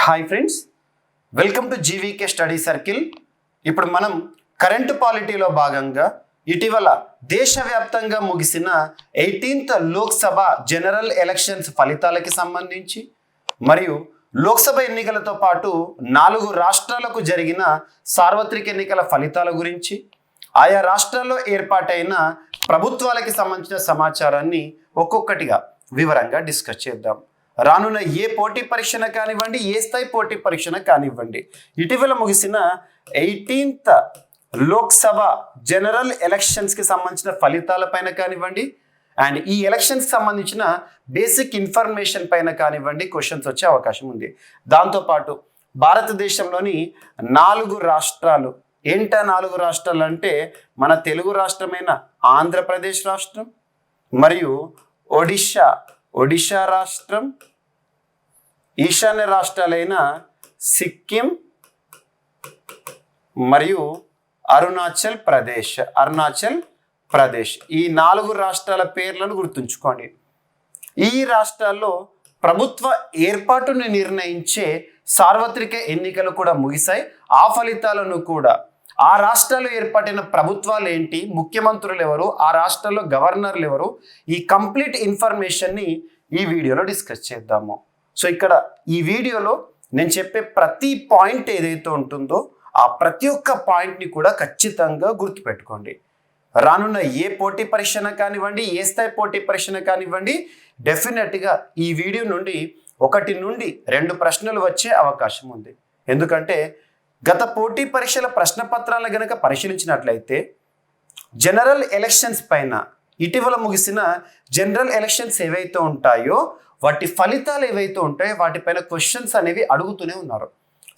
Hi friends, welcome to GVK study circle. ఇప్పుడు మనం current పాలిటీలో భాగంగా ఇటీవల దేశవ్యాప్తంగా ముగిసిన 18th లోక్సభ జనరల్ ఎలక్షన్స్ ఫలితాలకి సంబంధించి మరియు లోక్సభ ఎన్నికలతో పాటు 4 రాష్ట్రాలకు జరిగిన సార్వత్రిక ఎన్నికల ఫలితాల గురించి, ఆయా రాష్ట్రాల్లో ఏర్పాటైన ప్రభుత్వాలకి సంబంధించిన సమాచారాన్ని ఒక్కొక్కటిగా వివరంగా డిస్కస్ చేద్దాం. రానున్న ఏ పోటీ పరీక్షణ కానివ్వండి, ఏ స్థాయి పోటీ పరీక్షణ కానివ్వండి, ఇటీవల ముగిసిన 18th లోక్సభ జనరల్ ఎలక్షన్స్కి సంబంధించిన ఫలితాల పైన కానివ్వండి అండ్ ఈ ఎలక్షన్స్కి సంబంధించిన బేసిక్ ఇన్ఫర్మేషన్ పైన కానివ్వండి క్వశ్చన్స్ వచ్చే అవకాశం ఉంది. దాంతోపాటు భారతదేశంలోని 4 రాష్ట్రాలు, ఏంటా 4 రాష్ట్రాలు అంటే మన తెలుగు రాష్ట్రమైన ఆంధ్రప్రదేశ్ రాష్ట్రం మరియు ఒడిషా రాష్ట్రం, ఈశాన్య రాష్ట్రాలైన సిక్కిం మరియు అరుణాచల్ ప్రదేశ్ ఈ 4 రాష్ట్రాల పేర్లను గుర్తుంచుకోండి. ఈ రాష్ట్రాల్లో ప్రభుత్వ ఏర్పాటును నిర్ణయించే సార్వత్రిక ఎన్నికలు కూడా ముగిశాయి. ఆ ఫలితాలను కూడా, ఆ రాష్ట్రాల్లో ఏర్పడిన ప్రభుత్వాలు ఏంటి, ముఖ్యమంత్రులు ఎవరు, ఆ రాష్ట్రాల్లో గవర్నర్లు ఎవరు, ఈ కంప్లీట్ ఇన్ఫర్మేషన్ని ఈ వీడియోలో డిస్కస్ చేద్దాము. సో ఇక్కడ ఈ వీడియోలో నేను చెప్పే ప్రతి పాయింట్ ఏదైతే ఉంటుందో ఆ ప్రతి ఒక్క పాయింట్ని కూడా ఖచ్చితంగా గుర్తుపెట్టుకోండి. రానున్న ఏ పోటీ పరీక్షణ కానివ్వండి, ఏ స్థాయి పోటీ పరీక్షణ కానివ్వండి, డెఫినెట్గా ఈ వీడియో నుండి 1 నుండి 2 ప్రశ్నలు వచ్చే అవకాశం ఉంది. ఎందుకంటే గత పోటీ పరీక్షల ప్రశ్నపత్రాలను గనక పరిశీలించినట్లయితే జనరల్ ఎలక్షన్స్ పైన, ఇటీవల ముగిసిన జనరల్ ఎలక్షన్స్ ఏవైతే ఉంటాయో వాటి ఫలితాలు ఏవైతే ఉంటాయో వాటిపైన క్వశ్చన్స్ అనేవి అడుగుతూనే ఉన్నారు.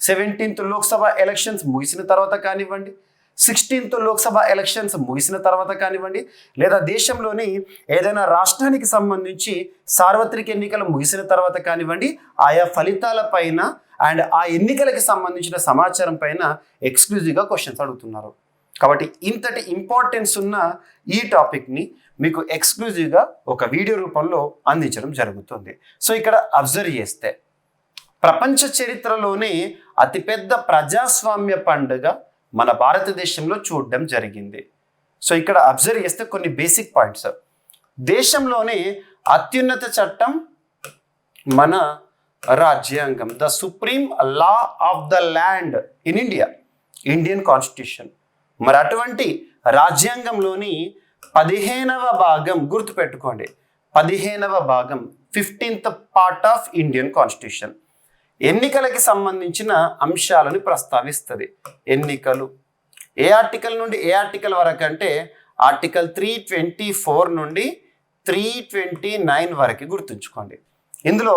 17th లోక్సభ ఎలక్షన్స్ ముగిసిన తర్వాత కానివ్వండి, 16th లోక్సభ ఎలక్షన్స్ ముగిసిన తర్వాత కానివ్వండి, లేదా దేశంలోని ఏదైనా రాష్ట్రానికి సంబంధించి సార్వత్రిక ఎన్నికలు ముగిసిన తర్వాత కానివ్వండి, ఆయా ఫలితాల పైన అండ్ ఆ ఎన్నికలకి సంబంధించిన సమాచారం పైన ఎక్స్క్లూజివ్గా క్వశ్చన్స్ అడుగుతున్నారు. కాబట్టి ఇంతటి ఇంపార్టెన్స్ ఉన్న ఈ టాపిక్ని మీకు ఎక్స్క్లూజివ్గా ఒక వీడియో రూపంలో అందించడం జరుగుతుంది. సో ఇక్కడ అబ్జర్వ్ చేస్తే ప్రపంచ చరిత్రలోనే అతిపెద్ద ప్రజాస్వామ్య పండుగ మన భారతదేశంలో చూడడం జరిగింది. సో ఇక్కడ అబ్జర్వ్ చేస్తే కొన్ని బేసిక్ పాయింట్స్. దేశంలోనే అత్యున్నత చట్టం మన రాజ్యాంగం, the supreme law of the land in India, Indian constitution. మరి అటువంటి రాజ్యాంగంలోని 15వ భాగం గుర్తుపెట్టుకోండి, 15వ భాగం 15th part of Indian constitution ఎన్నికలకి సంబంధించిన అంశాలను ప్రస్తావిస్తుంది. ఎన్నికలు ఏ ఆర్టికల్ నుండి ఏ ఆర్టికల్ వరకు అంటే ఆర్టికల్ 324 నుండి 329 వరకు గుర్తుంచుకోండి. ఇందులో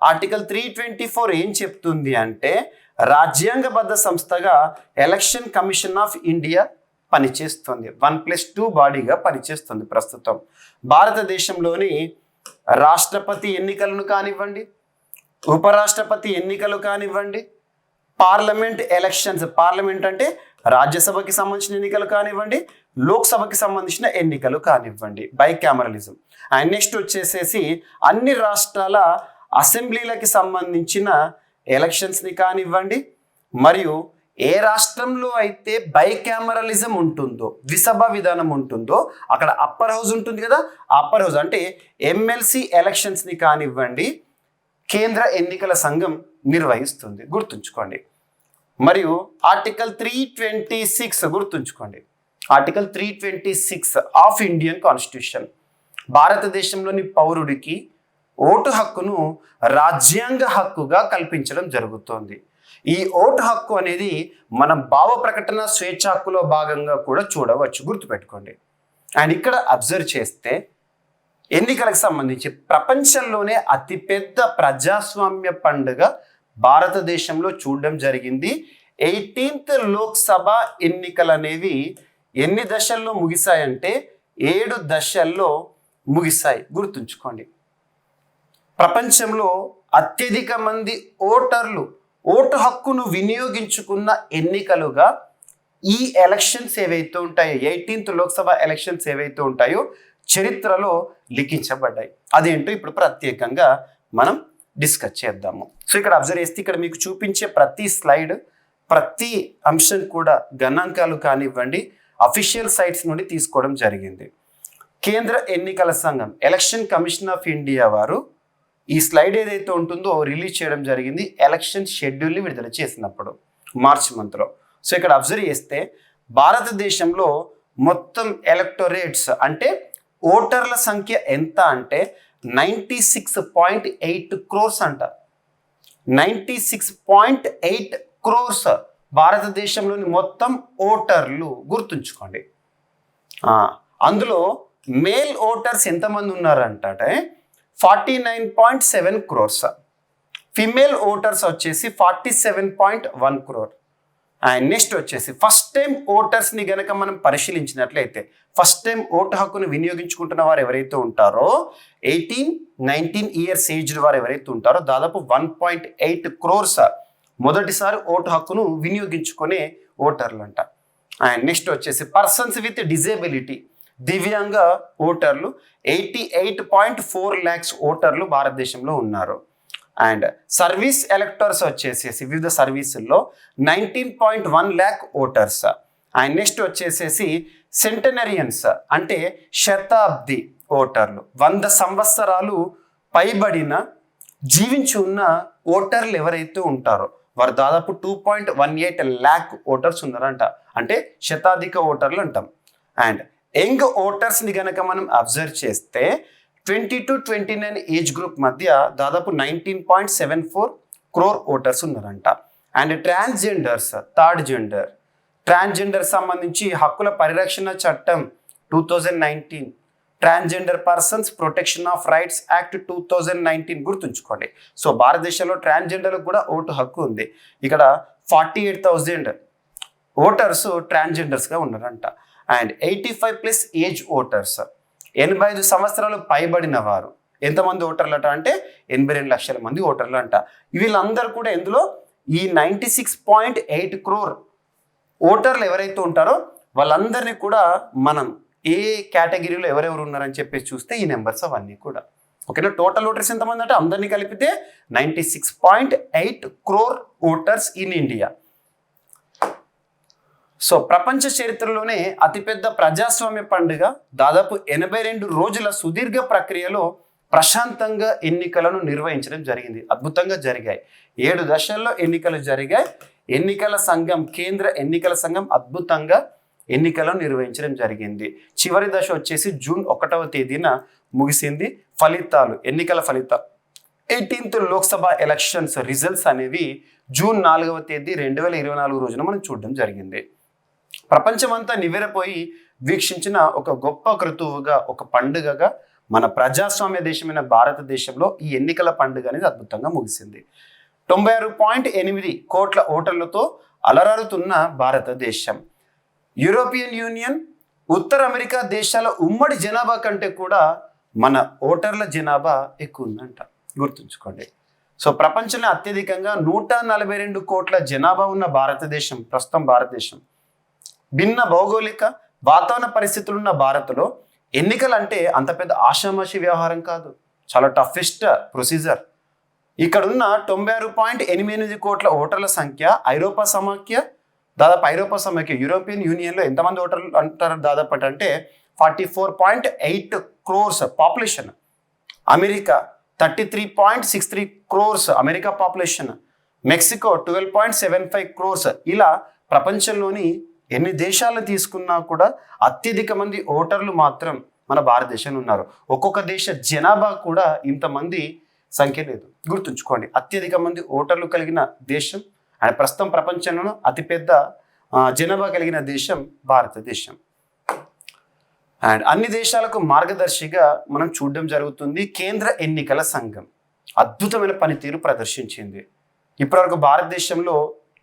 ఆర్టికల్ 324 ఏం చెప్తుంది అంటే రాజ్యాంగబద్ధ సంస్థగా ఎలక్షన్ కమిషన్ ఆఫ్ ఇండియా పనిచేస్తుంది. 1+2 బాడీగా పనిచేస్తుంది. ప్రస్తుతం భారతదేశంలోని రాష్ట్రపతి ఎన్నికలను కానివ్వండి, ఉపరాష్ట్రపతి ఎన్నికలు కానివ్వండి, పార్లమెంట్ ఎలక్షన్స్, పార్లమెంట్ అంటే రాజ్యసభకి సంబంధించిన ఎన్నికలు కానివ్వండి, లోక్సభకి సంబంధించిన ఎన్నికలు కానివ్వండి, బైకామరలిజం. అండ్ నెక్స్ట్ వచ్చేసేసి అన్ని రాష్ట్రాల అసెంబ్లీలకి సంబంధించిన ఎలక్షన్స్ని కానివ్వండి, మరియు ఏ రాష్ట్రంలో అయితే బైకామరలిజం ఉంటుందో, ద్విసభ విధానం ఉంటుందో అక్కడ అప్పర్ హౌస్ ఉంటుంది కదా, అప్పర్ హౌస్ అంటే ఎమ్మెల్సీ ఎలక్షన్స్ని కానివ్వండి కేంద్ర ఎన్నికల సంఘం నిర్వహిస్తుంది, గుర్తుంచుకోండి. మరియు ఆర్టికల్ 326 గుర్తుంచుకోండి, ఆర్టికల్ 326 ఆఫ్ ఇండియన్ కాన్స్టిట్యూషన్ భారతదేశంలోని పౌరుడికి ఓటు హక్కును రాజ్యాంగ హక్కుగా కల్పించడం జరుగుతోంది. ఈ ఓటు హక్కు అనేది మనం భావ ప్రకటన స్వేచ్ఛ హక్కులో భాగంగా కూడా చూడవచ్చు, గుర్తుపెట్టుకోండి. అండ్ ఇక్కడ అబ్జర్వ్ చేస్తే ఎన్నికలకు సంబంధించి ప్రపంచంలోనే అతిపెద్ద ప్రజాస్వామ్య పండుగ భారతదేశంలో చూడడం జరిగింది. 18th లోక్సభ ఎన్నికలు అనేవి ఎన్ని దశల్లో ముగిశాయంటే 7 దశల్లో ముగిశాయి, గుర్తుంచుకోండి. ప్రపంచంలో అత్యధిక మంది ఓటర్లు ఓటు హక్కును వినియోగించుకున్న ఎన్నికలుగా ఈ ఎలక్షన్స్ ఏవైతే ఉంటాయో, 18th లోక్సభ ఎలక్షన్స్ ఏవైతే ఉంటాయో చరిత్రలో లిఖించబడ్డాయి. అదేంటో ఇప్పుడు ప్రత్యేకంగా మనం డిస్కస్ చేద్దాము. సో ఇక్కడ అబ్జర్వ్ చేస్తే ఇక్కడ మీకు చూపించే ప్రతి స్లైడ్, ప్రతి అంశం కూడా గణాంకాలు కానివ్వండి అఫీషియల్ సైట్స్ నుండి తీసుకోవడం జరిగింది. కేంద్ర ఎన్నికల సంఘం ఎలక్షన్ కమిషన్ ఆఫ్ ఇండియా వారు ఈ స్లైడ్ ఏదైతే ఉంటుందో రిలీజ్ చేయడం జరిగింది ఎలక్షన్ షెడ్యూల్ని విడుదల చేసినప్పుడు మార్చ్ మంత్లో. సో ఇక్కడ అబ్జర్వ్ చేస్తే భారతదేశంలో మొత్తం ఎలక్టోరేట్స్ అంటే ఓటర్ల సంఖ్య ఎంత అంటే 96.8 crores అంట. 96.8 crores భారతదేశంలోని మొత్తం ఓటర్లు గుర్తుంచుకోండి. అందులో మేల్ ఓటర్స్ ఎంతమంది ఉన్నారంటే 49.7 crores, ఫిమేల్ ఓటర్స్ వచ్చేసి 47.1 crore. అండ్ నెక్స్ట్ వచ్చేసి ఫస్ట్ టైం ఓటర్స్ని గనక మనం పరిశీలించినట్లయితే ఫస్ట్ టైం ఓటు హక్కును వినియోగించుకుంటున్న వారు ఎవరైతే ఉంటారో 18-19 years ఏజ్డ్ వారు ఎవరైతే ఉంటారో దాదాపు 1.8 crores మొదటిసారి ఓటు హక్కును వినియోగించుకునే ఓటర్లు అంట. అండ్ నెక్స్ట్ వచ్చేసి పర్సన్స్ విత్ డిజేబిలిటీ దివ్యాంగ ఓటర్లు 88.4 lakhs ఓటర్లు భారతదేశంలో ఉన్నారు. అండ్ సర్వీస్ ఎలక్టర్స్ వచ్చేసేసి వివిధ సర్వీసుల్లో 19.1 lakh ఓటర్స్. అండ్ నెక్స్ట్ వచ్చేసేసి సెంటనరియన్స్ అంటే శతాబ్ది ఓటర్లు, 100 సంవత్సరాలు పైబడిన జీవించి ఉన్న ఓటర్లు ఎవరైతే ఉంటారో వారు దాదాపు 2.18 lakh ఓటర్స్ ఉన్నారంట, అంటే శతాధిక ఓటర్లు అంటాం. అండ్ యంగ్ ఓటర్స్ని గనక మనం అబ్జర్వ్ చేస్తే 20 to 29 ఏజ్ గ్రూప్ మధ్య దాదాపు 19.74 crore ఓటర్స్ ఉన్నారంట. And transgenders, third gender, transgender సంబంధించి హక్కుల పరిరక్షణ చట్టం 2019, transgender persons protection of rights act 2019 గుర్తుంచుకోండి. సో భారతదేశంలో ట్రాన్స్జెండర్లకు కూడా ఓటు హక్కు ఉంది. ఇక్కడ 48,000 ఓటర్స్ ట్రాన్స్జెండర్స్గా ఉన్నారంట. అండ్ 85+ ఏజ్ ఓటర్స్, 85 సంవత్సరాలు పైబడిన వారు ఎంతమంది ఓటర్లు అంట అంటే 82 లక్షల మంది ఓటర్లు అంట. వీళ్ళందరూ కూడా ఇందులో ఈ 96.8 crore ఓటర్లు ఎవరైతే ఉంటారో వాళ్ళందరినీ కూడా మనం ఏ కేటగిరీలో ఎవరెవరు ఉన్నారని చెప్పేసి చూస్తే ఈ నెంబర్స్ అవన్నీ కూడా ఓకేనా. టోటల్ ఓటర్స్ ఎంతమంది అంటే అందరినీ కలిపితే 96.8 crore voters in India. So ప్రపంచ చరిత్రలోనే అతిపెద్ద ప్రజాస్వామ్య పండుగ దాదాపు 82 రోజుల సుదీర్ఘ ప్రక్రియలో ప్రశాంతంగా ఎన్నికలను నిర్వహించడం జరిగింది. అద్భుతంగా జరిగాయి. 7 దశల్లో ఎన్నికలు జరిగాయి. ఎన్నికల సంఘం, కేంద్ర ఎన్నికల సంఘం అద్భుతంగా ఎన్నికలను నిర్వహించడం జరిగింది. చివరి దశ వచ్చేసి జూన్ 1వ తేదీన ముగిసింది. ఫలితాలు, ఎన్నికల ఫలితాలు 18th లోక్సభ ఎలక్షన్స్ రిజల్ట్స్ అనేవి జూన్ 4వ తేదీ 2024 రోజున మనం చూడడం జరిగింది. ప్రపంచమంతా నివ్వెరపోయి వీక్షించిన ఒక గొప్ప క్రతువుగా, ఒక పండుగగా మన ప్రజాస్వామ్య దేశమైన భారతదేశంలో ఈ ఎన్నికల పండుగ అనేది అద్భుతంగా ముగిసింది. 96.8 కోట్ల ఓటర్లతో అలరారుతున్న భారతదేశం యూరోపియన్ యూనియన్, ఉత్తర అమెరికా దేశాల ఉమ్మడి జనాభా కంటే కూడా మన ఓటర్ల జనాభా ఎక్కువ ఉందంట, గుర్తుంచుకోండి. సో ప్రపంచంలో అత్యధికంగా 142 కోట్ల జనాభా ఉన్న భారతదేశం ప్రస్తుతం భారతదేశం. భిన్న భౌగోళిక వాతావరణ పరిస్థితులున్న భారత్లో ఎన్నికలు అంటే అంత పెద్ద ఆషామాషి వ్యవహారం కాదు, చాలా టఫెస్ట్ ప్రొసీజర్. ఇక్కడున్న 96.8 కోట్ల ఓటర్ల సంఖ్య ఐరోపా సమాఖ్య, యూరోపియన్ యూనియన్లో ఎంతమంది ఓటర్లు అంటారు దాదాపు అంటే 44.8 crores population. America 33.63 crores America population. Mexico 12.75 crores. ఇలా ప్రపంచంలోని ఎన్ని దేశాలు తీసుకున్నా కూడా అత్యధిక మంది ఓటర్లు మాత్రం మన భారతదేశంలో ఉన్నారు. ఒక్కొక్క దేశ జనాభా కూడా ఇంతమంది సంఖ్య లేదు, గుర్తుంచుకోండి. అత్యధిక మంది ఓటర్లు కలిగిన దేశం అండ్ ప్రస్తుతం ప్రపంచంలో అతిపెద్ద జనాభా కలిగిన దేశం భారతదేశం. అండ్ అన్ని దేశాలకు మార్గదర్శిగా మనం చూడడం జరుగుతుంది. కేంద్ర ఎన్నికల సంఘం అద్భుతమైన పనితీరు ప్రదర్శించింది. ఇప్పటివరకు భారతదేశంలో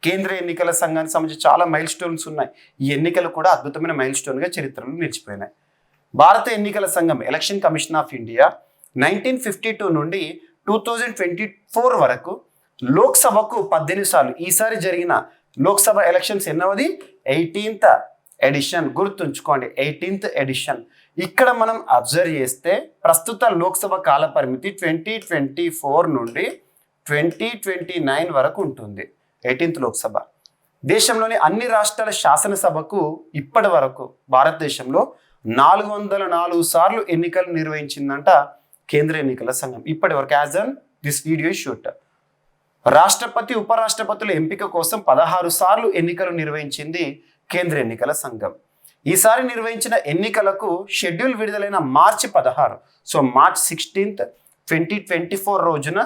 కేంద్ర ఎన్నికల సంఘానికి సంబంధించి చాలా మైల్ స్టోన్స్ ఉన్నాయి. ఈ ఎన్నికలు కూడా అద్భుతమైన మైల్ స్టోన్గా చరిత్రలో నిలిచిపోయినాయి. భారత ఎన్నికల సంఘం ఎలక్షన్ కమిషన్ ఆఫ్ ఇండియా 1952 నుండి 2024 వరకు లోక్సభకు 18 సార్లు, ఈసారి జరిగిన లోక్సభ ఎలక్షన్స్ ఎన్నవది 18th ఎడిషన్, గుర్తుంచుకోండి 18th ఎడిషన్. ఇక్కడ మనం అబ్జర్వ్ చేస్తే ప్రస్తుత లోక్సభ కాల పరిమితి 2024 నుండి 2029 వరకు ఉంటుంది 18th లోక్సభ. దేశంలోని అన్ని రాష్ట్రాల శాసనసభకు ఇప్పటి వరకు భారతదేశంలో 404 సార్లు ఎన్నికలు నిర్వహించిందంట కేంద్ర ఎన్నికల సంఘం ఇప్పటి వరకు. As an this video shoot, రాష్ట్రపతి ఉపరాష్ట్రపతుల ఎంపిక కోసం 16 సార్లు ఎన్నికలు నిర్వహించింది కేంద్ర ఎన్నికల సంఘం. ఈసారి నిర్వహించిన ఎన్నికలకు షెడ్యూల్ విడుదలైన మార్చి 16, సో మార్చ్ 16th 2024 రోజున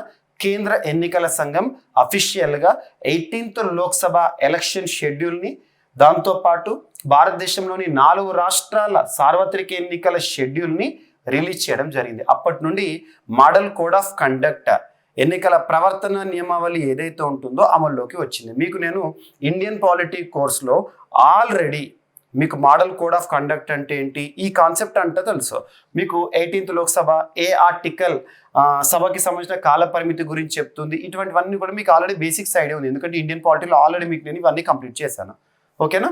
కేంద్ర ఎన్నికల సంఘం అఫీషియల్గా 18th లోక్సభ ఎలక్షన్ షెడ్యూల్ని, దాంతోపాటు భారతదేశంలోని 4 రాష్ట్రాల సార్వత్రిక ఎన్నికల షెడ్యూల్ని రిలీజ్ చేయడం జరిగింది. అప్పటి నుండి మోడల్ కోడ్ ఆఫ్ కండక్ట్, ఎన్నికల ప్రవర్తన నియమావళి ఏదైతే ఉంటుందో అమల్లోకి వచ్చింది. మీకు నేను ఇండియన్ పాలిటీ కోర్స్లో ఆల్రెడీ మీకు మోడల్ కోడ్ ఆఫ్ కండక్ట్ అంటే ఏంటి, ఈ కాన్సెప్ట్ అంటే తెలుసు మీకు. 18th లోక్సభ ఏ ఆర్టికల్ సభకి సంబంధించిన కాల పరిమితి గురించి చెప్తుంది, ఇటువంటివన్నీ కూడా మీకు ఆల్రెడీ బేసిక్స్ ఐడియా ఉంది. ఎందుకంటే ఇండియన్ పాలిటీలో ఆల్రెడీ మీకు నేను ఇవన్నీ కంప్లీట్ చేశాను. ఓకేనా?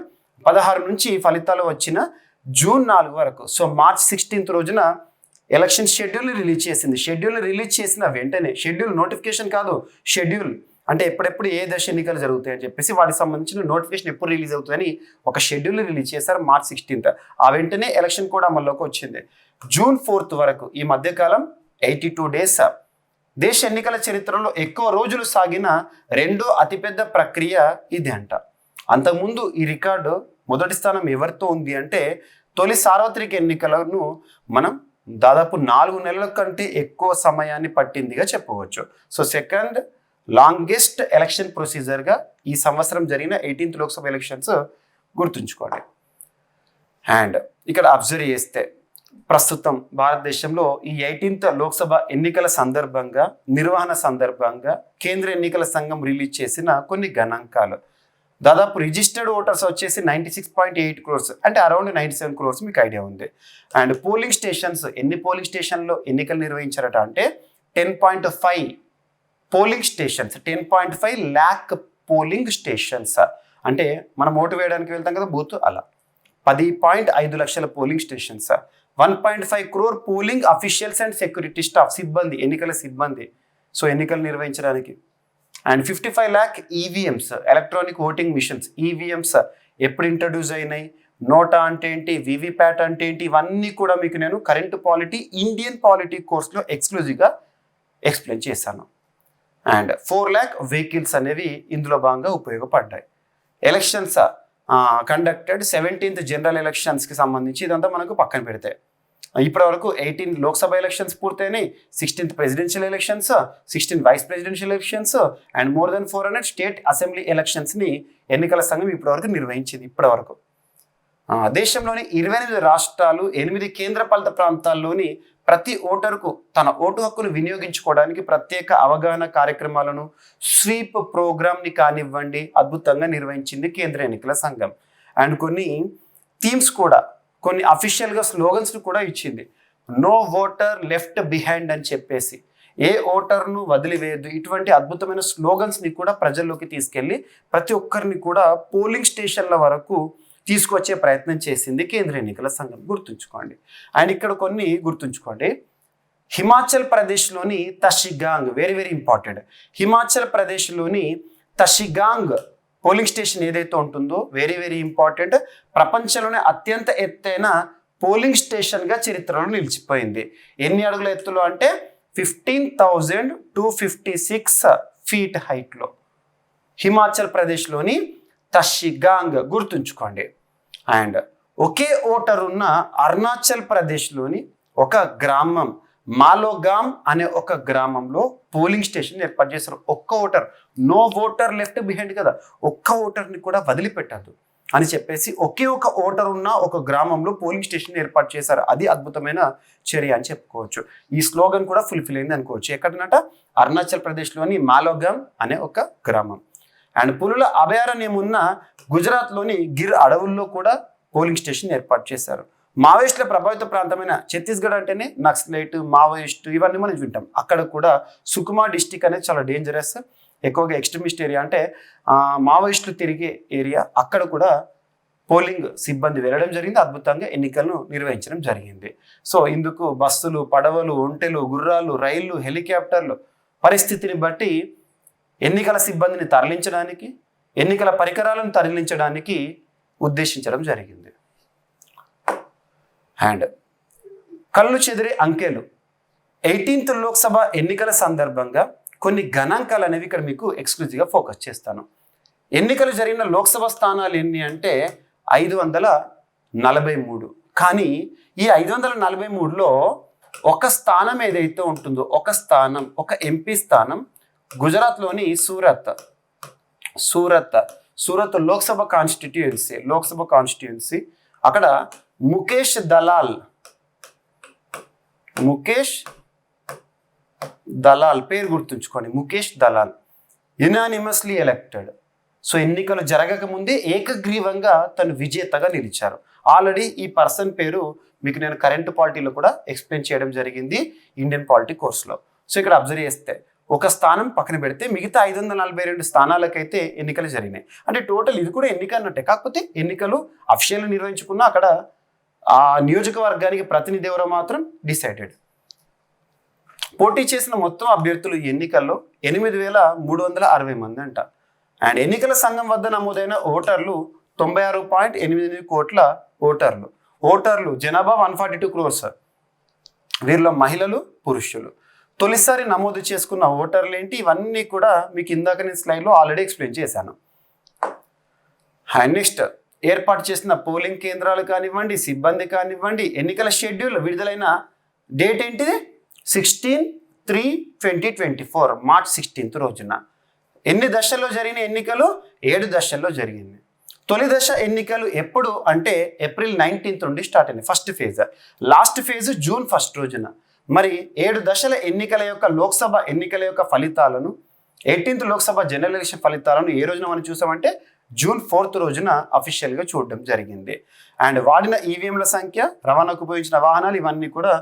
16 నుంచి ఫలితాలు వచ్చిన జూన్ 4 వరకు, సో మార్చ్ 16th రోజున ఎలక్షన్ షెడ్యూల్ని రిలీజ్ చేసింది. షెడ్యూల్ని రిలీజ్ చేసిన వెంటనే, షెడ్యూల్ నోటిఫికేషన్ కాదు, షెడ్యూల్ అంటే ఎప్పుడెప్పుడు ఏ దశ ఎన్నికలు జరుగుతాయి అని చెప్పేసి వాటికి సంబంధించిన నోటిఫికేషన్ ఎప్పుడు రిలీజ్ అవుతుందని ఒక షెడ్యూల్ని రిలీజ్ చేశారు మార్చ్ 16th. ఆ వెంటనే ఎలక్షన్ కూడా అమల్లోకి వచ్చింది. జూన్ 4th వరకు, ఈ మధ్యకాలం 82 days దేశ ఎన్నికల చరిత్రలో ఎక్కువ రోజులు సాగిన రెండో అతిపెద్ద ప్రక్రియ ఇది అంట. అంతకుముందు ఈ రికార్డు మొదటి స్థానం ఎవరితో ఉంది అంటే, తొలి సార్వత్రిక ఎన్నికలను మనం దాదాపు 4 నెలల కంటే ఎక్కువ సమయాన్ని పట్టిందిగా చెప్పవచ్చు. సో సెకండ్ లాంగెస్ట్ ఎలక్షన్ ప్రొసీజర్గా ఈ సంవత్సరం జరిగిన 18th లోక్సభ ఎలక్షన్స్ గుర్తుంచుకోండి. అండ్ ఇక్కడ అబ్జర్వ్ చేస్తే ప్రస్తుతం భారతదేశంలో ఈ 18th లోక్సభ ఎన్నికల సందర్భంగా, నిర్వహణ సందర్భంగా కేంద్ర ఎన్నికల సంఘం రిలీజ్ చేసిన కొన్ని గణాంకాలు. దాదాపు రిజిస్టర్డ్ ఓటర్స్ వచ్చేసి 96.8 crores, అంటే అరౌండ్ 97 crores మీకు ఐడియా ఉంది. అండ్ పోలింగ్ స్టేషన్స్, ఎన్ని పోలింగ్ స్టేషన్లో ఎన్నికలు నిర్వహించారట అంటే 10.5 polling stations, 10.5 lakh polling stations. అంటే మనం ఓటు వేయడానికి వెళ్తాం కదా బూత్, అలా 10.5 లక్షల polling stations, 1.5 crore polling officials and security staff, సిబ్బంది, ఎన్నికల సిబ్బంది, సో ఎన్నికలు నిర్వహించడానికి. And 55 lakh EVMs, electronic voting machines. EVMs ఎప్పుడు ఇంట్రడ్యూస్ అయినాయి, నోటా అంటే ఏంటి, వివిప్యాట్ అంటే ఏంటి, ఇవన్నీ కూడా మీకు నేను కరెంట్ పాలిటీ ఇండియన్ పాలిటీ కోర్స్లో ఎక్స్క్లూజివ్గా ఎక్స్ప్లెయిన్ చేశాను. అండ్ 4 lakh వెహికల్స్ అనేవి ఇందులో భాగంగా ఉపయోగపడ్డాయి. ఎలక్షన్స్ కండక్టెడ్ 17th జనరల్ ఎలక్షన్స్కి సంబంధించి ఇదంతా మనకు పక్కన పెడితే, ఇప్పటి వరకు 18 లోక్సభ ఎలక్షన్స్ పూర్తయినాయి, 16th presidential elections, 16 vice presidential elections and more than 400 state assembly ఎలక్షన్స్ని ఎన్నికల సంఘం ఇప్పటివరకు నిర్వహించింది. ఇప్పటివరకు దేశంలోని 28 రాష్ట్రాలు, 8 కేంద్రపాలిత ప్రాంతాల్లోని ప్రతి ఓటరుకు తన ఓటు హక్కును వినియోగించుకోవడానికి ప్రత్యేక అవగాహన కార్యక్రమాలను, స్వీప్ ప్రోగ్రామ్ని కానివ్వండి అద్భుతంగా నిర్వహించింది కేంద్ర ఎన్నికల సంఘం. అండ్ కొన్ని థీమ్స్ కూడా, కొన్ని అఫీషియల్గా స్లోగన్స్ని కూడా ఇచ్చింది. నో ఓటర్ లెఫ్ట్ బిహైండ్ అని చెప్పేసి, ఏ ఓటర్ను వదిలివేయద్దు, ఇటువంటి అద్భుతమైన స్లోగన్స్ని కూడా ప్రజల్లోకి తీసుకెళ్ళి ప్రతి ఒక్కరిని కూడా పోలింగ్ స్టేషన్ల వరకు తీసుకొచ్చే ప్రయత్నం చేసింది కేంద్ర ఎన్నికల సంఘం. గుర్తుంచుకోండి. అండ్ ఇక్కడ కొన్ని గుర్తుంచుకోండి. హిమాచల్ ప్రదేశ్లోని తషిగాంగ్, వెరీ వెరీ ఇంపార్టెంట్. హిమాచల్ ప్రదేశ్లోని తషిగాంగ్ పోలింగ్ స్టేషన్ ఏదైతే ఉంటుందో వెరీ వెరీ ఇంపార్టెంట్. ప్రపంచంలోనే అత్యంత ఎత్తైన పోలింగ్ స్టేషన్గా చరిత్రలో నిలిచిపోయింది. ఎన్ని అడుగుల ఎత్తులో అంటే 15,256 feet హైట్లో హిమాచల్ ప్రదేశ్లోని తషిగాంగ్, గుర్తుంచుకోండి. అండ్ ఒకే ఓటర్ ఉన్న అరుణాచల్ ప్రదేశ్లోని ఒక గ్రామం, మాలోగామ్ అనే ఒక గ్రామంలో పోలింగ్ స్టేషన్ ఏర్పాటు చేశారు. ఒక్క voter, no voter left behind కదా, ఒక్క ఓటర్ని కూడా వదిలిపెట్టద్దు అని చెప్పేసి ఒకే ఒక ఓటర్ ఉన్న ఒక గ్రామంలో పోలింగ్ స్టేషన్ ఏర్పాటు చేశారు. అది అద్భుతమైన చర్య అని చెప్పుకోవచ్చు. ఈ స్లోగన్ కూడా ఫుల్ఫిల్ అయింది అనుకోవచ్చు. ఎక్కడనట, అరుణాచల్ ప్రదేశ్లోని మాలోగామ్ అనే ఒక గ్రామం. అండ్ పులుల అభయారణ్యం ఉన్న గుజరాత్లోని గిర్ అడవుల్లో కూడా పోలింగ్ స్టేషన్ ఏర్పాటు చేశారు. మావోయిస్టుల ప్రభావిత ప్రాంతమైన ఛత్తీస్గఢ్ అంటేనే నక్సలైట్, మావోయిస్ట్ ఇవన్నీ మనం వింటాం. అక్కడ కూడా సుకుమా డిస్టిక్ అనేది చాలా డేంజరస్, ఎక్కువగా ఎక్స్ట్రీమిస్ట్ ఏరియా, అంటే మావోయిస్టులు తిరిగే ఏరియా. అక్కడ కూడా పోలింగ్ సిబ్బంది వెళ్ళడం జరిగింది, అద్భుతంగా ఎన్నికలను నిర్వహించడం జరిగింది. సో ఇందుకు బస్సులు, పడవలు, ఒంటెలు, గుర్రాలు, రైళ్లు, హెలికాప్టర్లు పరిస్థితిని బట్టి ఎన్నికల సిబ్బందిని తరలించడానికి, ఎన్నికల పరికరాలను తరలించడానికి ఉద్దేశించడం జరిగింది. అండ్ కళ్ళు చెదిరే అంకెలు 18th లోక్సభ ఎన్నికల సందర్భంగా కొన్ని గణాంకాలు అనేవి ఇక్కడ మీకు ఎక్స్క్లూజివ్గా ఫోకస్ చేస్తాను. ఎన్నికలు జరిగిన లోక్సభ స్థానాలు ఎన్ని అంటే 543. కానీ ఈ 543లో ఒక స్థానం ఏదైతే ఉంటుందో, ఒక ఎంపీ స్థానం గుజరాత్లోని సూరత్ లోక్సభ కాన్స్టిట్యుయెన్సీ అక్కడ ముఖేష్ దలాల్ పేరు గుర్తుంచుకోండి, Mukesh Dalal unanimously elected. So ఎన్నికలు జరగక ముందే ఏకగ్రీవంగా తను విజేతగా నిలిచారు. ఆల్రెడీ ఈ పర్సన్ పేరు మీకు నేను కరెంట్ పాలిటీలో కూడా ఎక్స్ప్లెయిన్ చేయడం జరిగింది ఇండియన్ పాలిటీ కోర్సులో. సో ఇక్కడ అబ్జర్వ్ చేస్తే ఒక స్థానం పక్కన పెడితే మిగతా 542 స్థానాలకైతే ఎన్నికలు జరిగినాయి. అంటే టోటల్ ఇది కూడా ఎన్నిక అన్నట్టే, కాకపోతే ఎన్నికలు అఫిషియల్ నిర్వహించుకున్న అక్కడ ఆ నియోజకవర్గానికి ప్రతినిధి ఎవరో మాత్రం డిసైడెడ్. పోటీ చేసిన మొత్తం అభ్యర్థులు ఈ ఎన్నికల్లో 8,360 మంది అంట. అండ్ ఎన్నికల సంఘం వద్ద నమోదైన ఓటర్లు 96.8 కోట్ల ఓటర్లు జనాభా 142 crores. వీరిలో మహిళలు, పురుషులు. తొలిసారి నమోదు చేసుకున్న ఓటర్లు ఏంటి, ఇవన్నీ కూడా మీకు ఇందాక నేను స్లైడ్లో ఆల్రెడీ ఎక్స్ప్లెయిన్ చేశాను. నెక్స్ట్ ఏర్పాటు చేసిన పోలింగ్ కేంద్రాలు కానివ్వండి, సిబ్బంది కానివ్వండి, ఎన్నికల షెడ్యూల్ విడుదలైన డేట్ ఏంటిది 16/3/2024 మార్చ్ 16th రోజున. ఎన్ని దశల్లో జరిగిన ఎన్నికలు? 7 దశల్లో జరిగింది. తొలి దశ ఎన్నికలు ఎప్పుడు అంటే ఏప్రిల్ 19th నుండి స్టార్ట్ అయింది first phase. Last phase June 1st రోజున. మరి 7 దశల ఎన్నికల యొక్క లోక్సభ ఎన్నికల యొక్క ఫలితాలను 18th లోక్సభ జనరల్ ఎలక్షన్ ఫలితాలను ఏ రోజున మనం చూసామంటే జూన్ 4th రోజున అఫీషియల్గా చూడడం జరిగింది. అండ్ వాడిన ఈవీఎంల సంఖ్య, రవాణాకు ఉపయోగించిన వాహనాలు, ఇవన్నీ కూడా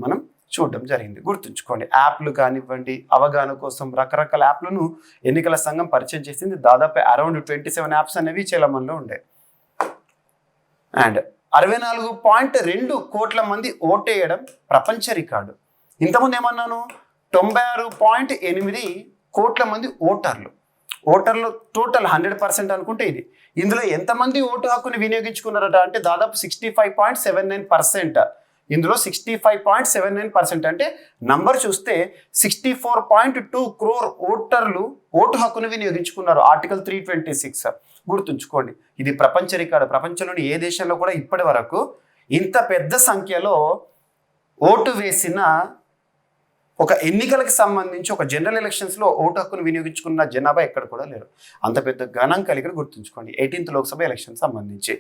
మనం చూడడం జరిగింది. గుర్తుంచుకోండి, యాప్లు కానివ్వండి, అవగాహన కోసం రకరకాల యాప్లను ఎన్నికల సంఘం పరిచయం చేసింది. దాదాపు అరౌండ్ 27 యాప్స్ అనేవి చలమణలో ఉండే. అండ్ 64.2 కోట్ల మంది ఓటేయడం ప్రపంచ రికార్డు. ఇంతకుముందు ఏమన్నాను, 96.8 కోట్ల మంది ఓటర్లు టోటల్ 100% అనుకుంటే ఇది. ఇందులో ఎంతమంది ఓటు హక్కుని వినియోగించుకున్నారట అంటే దాదాపు 65.79%. ఇందులో 65.79% అంటే నంబర్ చూస్తే 64.2 crore ఓటర్లు ఓటు హక్కును వినియోగించుకున్నారు ఆర్టికల్ 326. గుర్తుంచుకోండి, ఇది ప్రపంచ రికార్డు. ప్రపంచంలోని ఏ దేశంలో కూడా ఇప్పటి వరకు ఇంత పెద్ద సంఖ్యలో ఓటు వేసిన, ఒక ఎన్నికలకు సంబంధించి ఒక జనరల్ ఎలక్షన్స్లో ఓటు హక్కును వినియోగించుకున్న జనాభా ఎక్కడ కూడా లేరు. అంత పెద్ద గణాంకాలు ఇక్కడ గుర్తుంచుకోండి. 18th లోక్సభ ఎలక్షన్ సంబంధించి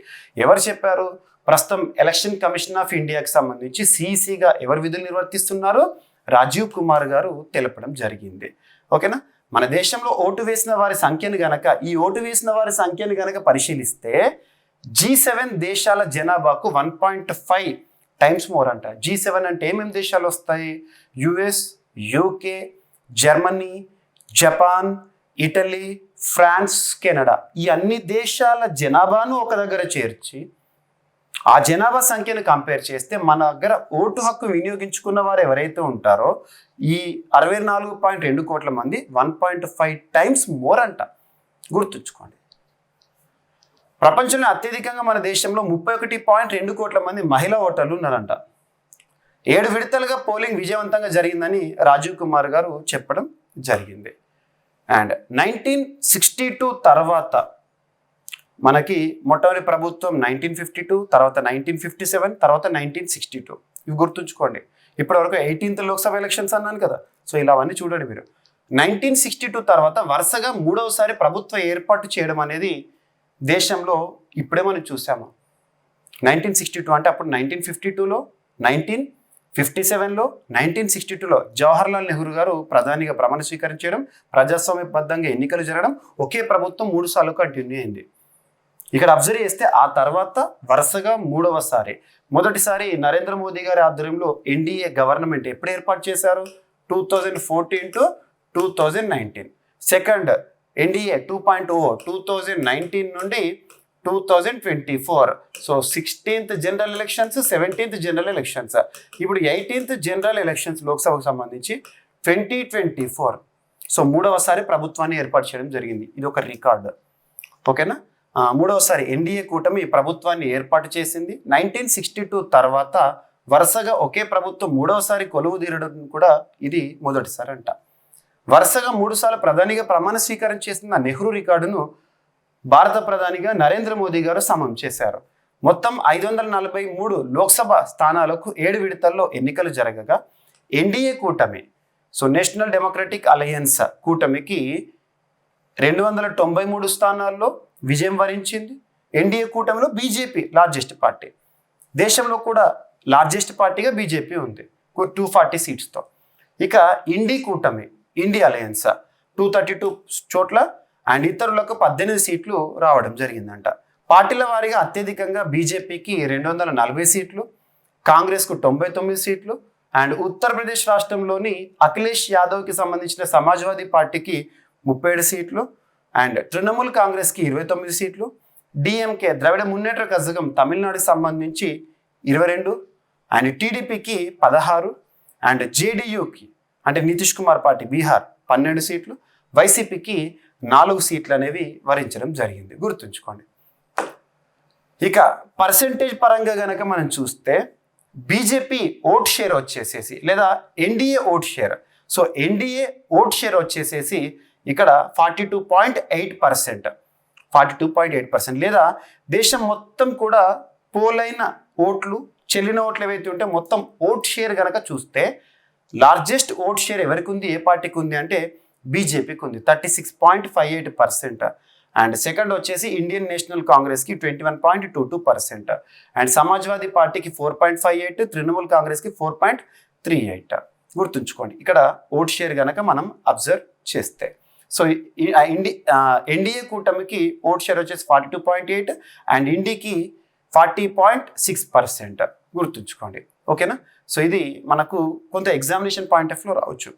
ఎవరు చెప్పారు? ప్రస్తుతం ఎలక్షన్ కమిషన్ ఆఫ్ ఇండియాకి సంబంధించి సిఈసిగా ఎవరు విధులు నిర్వర్తిస్తున్నారో రాజీవ్ కుమార్ గారు తెలపడం జరిగింది. ఓకేనా? మన దేశంలో ఓటు వేసిన వారి సంఖ్యను గనక పరిశీలిస్తే G7 దేశాల జనాభాకు 1.5 times మోర్ అంట. G7 అంటే ఏమేమి దేశాలు వస్తాయి? US, UK, Germany, Japan, Italy, France, Canada. ఈ అన్ని దేశాల జనాభాను ఒక దగ్గర చేర్చి ఆ జనాభా సంఖ్యను కంపేర్ చేస్తే మన దగ్గర ఓటు హక్కు వినియోగించుకున్న వారు ఎవరైతే ఉంటారో ఈ 64.2 కోట్ల మంది 1.5 times మోర్ అంట. గుర్తుంచుకోండి. ప్రపంచంలో అత్యధికంగా మన దేశంలో 31.2 కోట్ల మంది మహిళా ఓటర్లు ఉన్నారంట. 7 విడతలుగా పోలింగ్ విజయవంతంగా జరిగిందని రాజీవ్ కుమార్ గారు చెప్పడం జరిగింది. అండ్ 1962 తర్వాత మనకి మొట్టమొదటి ప్రభుత్వం 1952, తర్వాత 1957, తర్వాత 1962. ఇవి గుర్తుంచుకోండి. ఇప్పటివరకు 18th లోక్సభ ఎలక్షన్స్ అన్నాను కదా. సో ఇలా అవన్నీ చూడండి మీరు. 1962 తర్వాత వరుసగా 3వసారి ప్రభుత్వ ఏర్పాటు చేయడం అనేది దేశంలో ఇప్పుడే మనం చూసాము. 1962 అంటే అప్పుడు 1952లో, 1957లో, 1962లో జవహర్లాల్ నెహ్రూ గారు ప్రధానిగా ప్రమాణ స్వీకరించడం, ప్రజాస్వామ్యబద్ధంగా ఎన్నికలు జరగడం, ఒకే ప్రభుత్వం 3 సార్లు కంటిన్యూ అయింది. ఇక్కడ అబ్జర్వ్ చేస్తే ఆ తర్వాత వరుసగా 3వసారి, మొదటిసారి నరేంద్ర మోదీ గారి ఆధ్వర్యంలో ఎన్డీఏ గవర్నమెంట్ ఎప్పుడు ఏర్పాటు చేశారు? 2014 to 2019. సెకండ్ ఎన్డీఏ 2.0 2019 నుండి 2024. So 16th general elections, 17th general elections, ఇప్పుడు 18th జనరల్ ఎలక్షన్స్ లోక్సభకు సంబంధించి 2024. సో మూడవసారి ప్రభుత్వాన్ని ఏర్పాటు చేయడం జరిగింది. ఇది ఒక రికార్డు. ఓకేనా. మూడవసారి ఎన్డీఏ కూటమి ప్రభుత్వాన్ని ఏర్పాటు చేసింది. 1962 తర్వాత వరుసగా ఒకే ప్రభుత్వం మూడవసారి కొలువు తీరడం కూడా ఇది మొదటిసారి అంట. వరుసగా 3 సార్లు ప్రధానిగా ప్రమాణ స్వీకారం చేసిన నెహ్రూ రికార్డును భారత ప్రధానిగా నరేంద్ర మోదీ గారు సమం చేశారు. మొత్తం 543 లోక్సభ స్థానాలకు 7 విడతల్లో ఎన్నికలు జరగగా ఎన్డీఏ కూటమి, సో నేషనల్ డెమోక్రటిక్ అలయన్స్ కూటమికి 293 స్థానాల్లో విజయం వరించింది. ఎన్డీఏ కూటమిలో బీజేపీ లార్జెస్ట్ పార్టీ, దేశంలో కూడా లార్జెస్ట్ పార్టీగా బీజేపీ ఉంది 240 సీట్స్తో. ఇక ఇండి కూటమి, ఇండి అలయన్స్ 232 చోట్ల అండ్ ఇతరులకు 18 సీట్లు రావడం జరిగిందంట. పార్టీల వారీగా అత్యధికంగా బీజేపీకి 240 సీట్లు, కాంగ్రెస్కు 99 సీట్లు అండ్ ఉత్తరప్రదేశ్ రాష్ట్రంలోని అఖిలేష్ యాదవ్కి సంబంధించిన సమాజ్వాదీ పార్టీకి 37 సీట్లు అండ్ తృణమూల్ కాంగ్రెస్కి 29 సీట్లు, డిఎంకే ద్రవిడ మున్నేట్ర కజగం తమిళనాడుకి సంబంధించి 22 అండ్ టీడీపీకి 16 అండ్ జేడీయూకి అంటే నితీష్ కుమార్ పార్టీ బీహార్ 12 సీట్లు, వైసీపీకి 4 సీట్లు అనేవి వరించడం జరిగింది. గుర్తుంచుకోండి. ఇక పర్సెంటేజ్ పరంగా గనక మనం చూస్తే బీజేపీ ఓట్ షేర్ వచ్చేసేసి లేదా NDA vote share, so NDA vote share వచ్చేసేసి ఇక్కడ 42.8%, 42.8% లేదా దేశం మొత్తం కూడా పోలైన ఓట్లు, చెల్లిన ఓట్లు ఏవైతే ఉంటే మొత్తం ఓట్ షేర్ గనక చూస్తే లార్జెస్ట్ ఓట్ షేర్ ఎవరికి ఉంది, ఏ పార్టీకి ఉంది అంటే బీజేపీకి ఉంది 36.58%. అండ్ సెకండ్ వచ్చేసి ఇండియన్ నేషనల్ కాంగ్రెస్కి 21.22% అండ్ సమాజ్వాదీ పార్టీకి 4.58, తృణమూల్ కాంగ్రెస్కి 4.38. గుర్తుంచుకోండి ఇక్కడ ఓట్ షేర్ కనుక మనం అబ్జర్వ్ చేస్తే. సో ఎన్డీఏ కూటమికి ఓట్ షేర్ వచ్చేసి 42.8 అండ్ ఇండికి 40.6%. గుర్తుంచుకోండి. ఓకేనా. సో ఇది మనకు కొంత ఎగ్జామినేషన్ పాయింట్ ఆఫ్ వ్యూ రావచ్చు.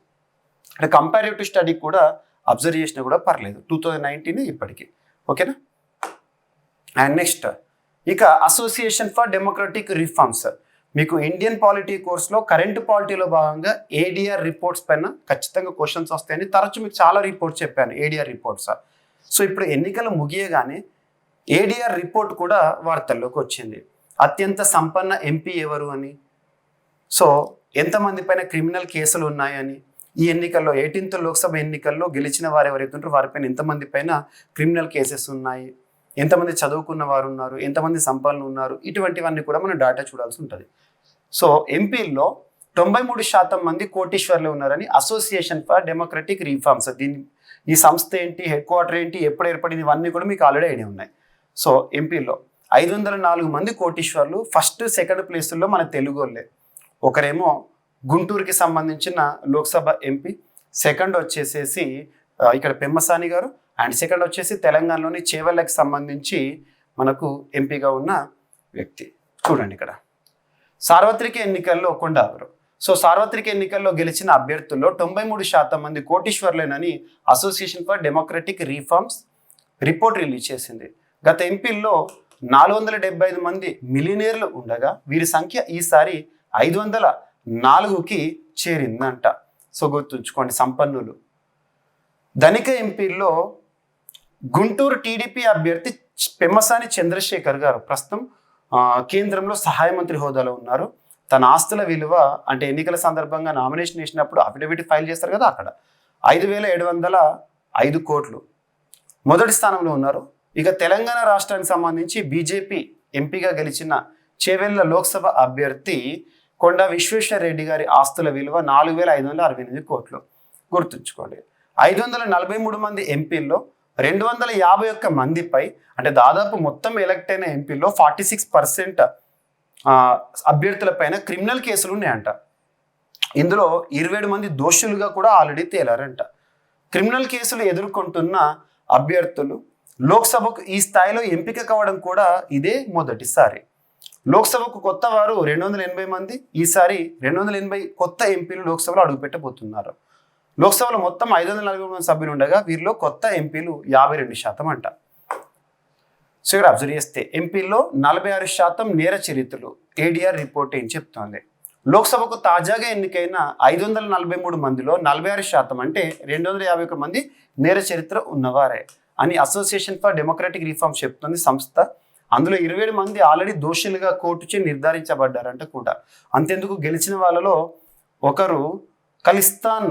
అంటే కంపారిటివ్ స్టడీ కూడా అబ్జర్వ్ చేసినా కూడా పర్లేదు 2019 ఇప్పటికీ. ఓకేనా. అండ్ నెక్స్ట్ ఇక అసోసియేషన్ ఫర్ డెమోక్రటిక్ రిఫార్మ్స్, మీకు ఇండియన్ పాలిటీ కోర్స్లో కరెంట్ పాలిటీలో భాగంగా ఏడిఆర్ రిపోర్ట్స్ పైన ఖచ్చితంగా క్వశ్చన్స్ వస్తాయని తరచు మీకు చాలా రిపోర్ట్స్ చెప్పాను, ఏడిఆర్ రిపోర్ట్స్. సో ఇప్పుడు ఎన్నికలు ముగియగానే ఏడిఆర్ రిపోర్ట్ కూడా వార్తల్లోకి వచ్చింది. అత్యంత సంపన్న ఎంపీ ఎవరు అని, సో ఎంతమంది పైన క్రిమినల్ కేసులు ఉన్నాయని, ఈ ఎన్నికల్లో 18th లోక్సభ ఎన్నికల్లో గెలిచిన వారు ఎవరైతే ఉంటారో వారిపైన ఎంతమంది పైన క్రిమినల్ కేసెస్ ఉన్నాయి, ఎంతమంది చదువుకున్న వారు ఉన్నారు, ఎంతమంది సంపన్నులు ఉన్నారు, ఇటువంటివన్నీ కూడా మనం డేటా చూడాల్సి ఉంటుంది. సో ఎంపీల్లో 93% మంది కోటీశ్వర్లు ఉన్నారని అసోసియేషన్ ఫర్ డెమోక్రటిక్ రిఫార్మ్స్, ఈ సంస్థ ఏంటి, హెడ్ క్వార్టర్ ఏంటి, ఎప్పుడు ఏర్పడింది, ఇవన్నీ కూడా మీకు ఆల్రెడీ ఐడియా ఉన్నాయి. సో ఎంపీల్లో 504 మంది కోటీశ్వర్లు, ఫస్ట్ సెకండ్ ప్లేసుల్లో మన తెలుగు వాళ్ళే. ఒకరేమో గుంటూరుకి సంబంధించిన లోక్సభ ఎంపీ, సెకండ్ వచ్చేసేసి ఇక్కడ పెమ్మసాని గారు అండ్ సెకండ్ వచ్చేసి తెలంగాణలోని చేవెళ్ళకి సంబంధించి మనకు ఎంపీగా ఉన్న వ్యక్తి. చూడండి ఇక్కడ సార్వత్రిక ఎన్నికల్లో కొండావరు. సో సార్వత్రిక ఎన్నికల్లో గెలిచిన అభ్యర్థుల్లో 93% మంది కోటీశ్వర్లేనని association for democratic reforms report release చేసింది. గత ఎంపీల్లో 475 మంది మిలియనీర్లు ఉండగా వీరి సంఖ్య ఈసారి 504కి చేరిందంట. సో గుర్తుంచుకోండి సంపన్నులు. ధనిక ఎంపీల్లో గుంటూరు టీడీపీ అభ్యర్థి పెమ్మసాని చంద్రశేఖర్ గారు ప్రస్తుతం కేంద్రంలో సహాయ మంత్రి హోదాలో ఉన్నారు. తన ఆస్తుల విలువ అంటే ఎన్నికల సందర్భంగా నామినేషన్ వేసినప్పుడు అఫిడవిట్ ఫైల్ చేస్తారు కదా, అక్కడ 5,705 కోట్లు మొదటి స్థానంలో ఉన్నారు. ఇక తెలంగాణ రాష్ట్రానికి సంబంధించి బీజేపీ ఎంపీగా గెలిచిన చేవెళ్ళ లోక్సభ అభ్యర్థి కొండ విశ్వేశ్వర రెడ్డి గారి ఆస్తుల విలువ 4,568 కోట్లు. గుర్తుంచుకోండి. 543 మంది ఎంపీల్లో 251 మందిపై అంటే దాదాపు మొత్తం ఎలక్ట్ అయిన ఎంపీల్లో 46% అభ్యర్థులపైన క్రిమినల్ కేసులు ఉన్నాయంట. ఇందులో 27 మంది దోషులుగా కూడా ఆల్రెడీ తేలారంట. క్రిమినల్ కేసులు ఎదుర్కొంటున్న అభ్యర్థులు లోక్సభకు ఈ స్థాయిలో ఎంపిక కావడం కూడా ఇదే మొదటిసారి. లోక్సభకు కొత్త వారు 280 మంది, ఈసారి 280 కొత్త ఎంపీలు లోక్సభలో అడుగుపెట్టబోతున్నారు. లోక్సభలో మొత్తం 543 మంది సభ్యులు ఉండగా వీరిలో కొత్త ఎంపీలు 52% అంట. సో ఇక్కడ అబ్జర్వ్ చేస్తే ఎంపీల్లో 46% నేర చరిత్రలు ఏడిఆర్ రిపోర్ట్ ఏం చెప్తోంది. లోక్సభకు తాజాగా ఎన్నికైన 543 మందిలో 46% అంటే 251 మంది నేర చరిత్ర ఉన్నవారే అని అసోసియేషన్ ఫర్ డెమోక్రటిక్ రిఫార్మ్స్ చెప్తుంది సంస్థ. అందులో 27 మంది ఆల్రెడీ దోషులుగా కోర్టుచే నిర్ధారించబడ్డారంట కూడా. అంతెందుకు గెలిచిన వాళ్ళలో ఒకరు ఖలిస్తాన్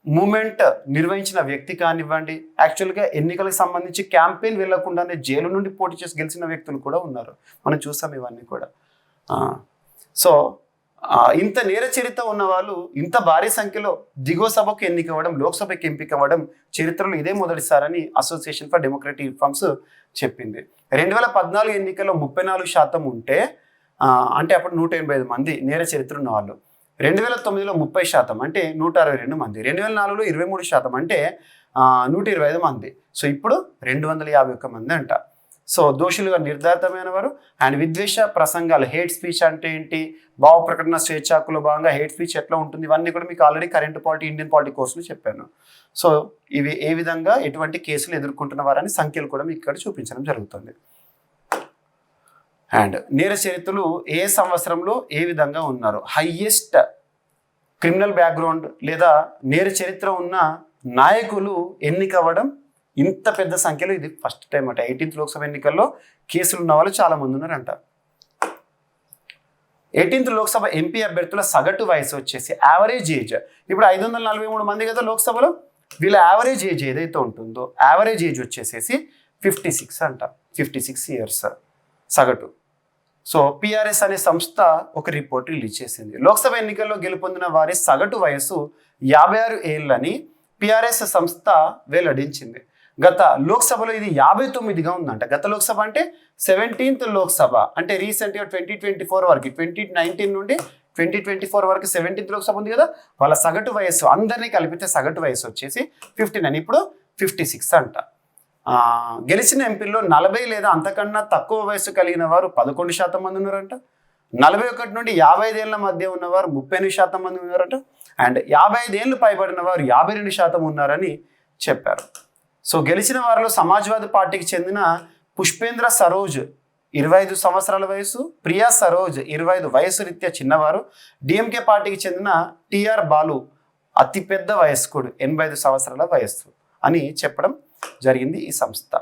మూమెంట్ నిర్వహించిన వ్యక్తి కానివ్వండి, యాక్చువల్గా ఎన్నికలకు సంబంధించి క్యాంపెయిన్ వెళ్లకుండానే జైలు నుండి పోటీ చేసి గెలిచిన వ్యక్తులు కూడా ఉన్నారు. మనం చూసాం ఇవన్నీ కూడా. సో ఇంత నేర చరిత్ర ఉన్న వాళ్ళు ఇంత భారీ సంఖ్యలో దిగువ సభకు ఎన్నికవ్వడం, లోక్సభకి ఎంపిక అవ్వడం చరిత్రలో ఇదే మొదటిసారని అసోసియేషన్ ఫర్ డెమోక్రటిక్ రిఫార్మ్స్ చెప్పింది. 2014 ఎన్నికల్లో 34% ఉంటే అంటే అప్పుడు 185 మంది నేర చరిత్ర ఉన్న వాళ్ళు. 2009లో 30% అంటే 162 మంది. 2004లో 23% అంటే 125 మంది. సో ఇప్పుడు 251 మంది అంట. సో దోషులుగా నిర్ధారితమైన వారు. అండ్ విద్వేష ప్రసంగాలు, హేట్ స్పీచ్ అంటే ఏంటి, భావ ప్రకటన స్వేచ్ఛ హక్కులో భాగంగా హేట్ స్పీచ్ ఎట్లా ఉంటుంది, ఇవన్నీ కూడా మీకు already current polity, Indian polity కోర్సులు చెప్పాను. సో ఇవి ఏ విధంగా ఎటువంటి కేసులు ఎదుర్కొంటున్న వారని సంఖ్యలు కూడా మీకు ఇక్కడ చూపించడం జరుగుతుంది. అండ్ నేర చరిత్రలు ఏ సంవత్సరంలో ఏ విధంగా ఉన్నారు, హైయెస్ట్ క్రిమినల్ బ్యాక్గ్రౌండ్ లేదా నేర చరిత్ర ఉన్న నాయకులు ఎన్నికవ్వడం ఇంత పెద్ద సంఖ్యలో ఇది ఫస్ట్ టైం అట. 18th లోక్సభ ఎన్నికల్లో కేసులు ఉన్న వాళ్ళు చాలా మంది ఉన్నారంట. 18th లోక్సభ ఎంపీ అభ్యర్థుల సగటు వయసు వచ్చేసి యావరేజ్ ఏజ్, ఇప్పుడు 543 మంది కదా లోక్సభలో, వీళ్ళ యావరేజ్ ఏజ్ ఏదైతే ఉంటుందో యావరేజ్ ఏజ్ వచ్చేసేసి 56 అంట. 56 ఇయర్స్ సగటు. సో పిఆర్ఎస్ అనే సంస్థ ఒక రిపోర్ట్ రిలీజ్ చేసింది. లోక్సభ ఎన్నికల్లో గెలుపొందిన వారి సగటు వయసు 56 ఏళ్ళని పిఆర్ఎస్ సంస్థ వెల్లడించింది. గత లోక్సభలో ఇది 59గా ఉందంట. గత లోక్సభ అంటే 17th లోక్సభ అంటే రీసెంట్గా 2024 వరకు, 2019 నుండి 2024 వరకు 17th లోక్సభ ఉంది కదా, వాళ్ళ సగటు వయస్సు అందరినీ కలిపితే సగటు వయసు వచ్చేసి 59, ఇప్పుడు 56 అంట. గెలిచిన ఎంపీల్లో 40 లేదా అంతకన్నా తక్కువ వయసు కలిగిన వారు 11% మంది ఉన్నారంట. 41 నుండి 55 ఏళ్ల మధ్య ఉన్నవారు 38% మంది ఉన్నారంట. అండ్ 55 ఏళ్ళు పైబడిన వారు 52% ఉన్నారని చెప్పారు. సో గెలిచిన వారిలో సమాజ్వాదీ పార్టీకి చెందిన పుష్పేంద్ర సరోజ్ 25 సంవత్సరాల వయసు, ప్రియా సరోజ్ 25 వయసు రీత్యా చిన్నవారు, డిఎంకే పార్టీకి చెందిన టిఆర్ బాలు అతిపెద్ద వయస్కుడు 85 సంవత్సరాల వయస్సు అని చెప్పడం జరిగింది ఈ సంస్థ.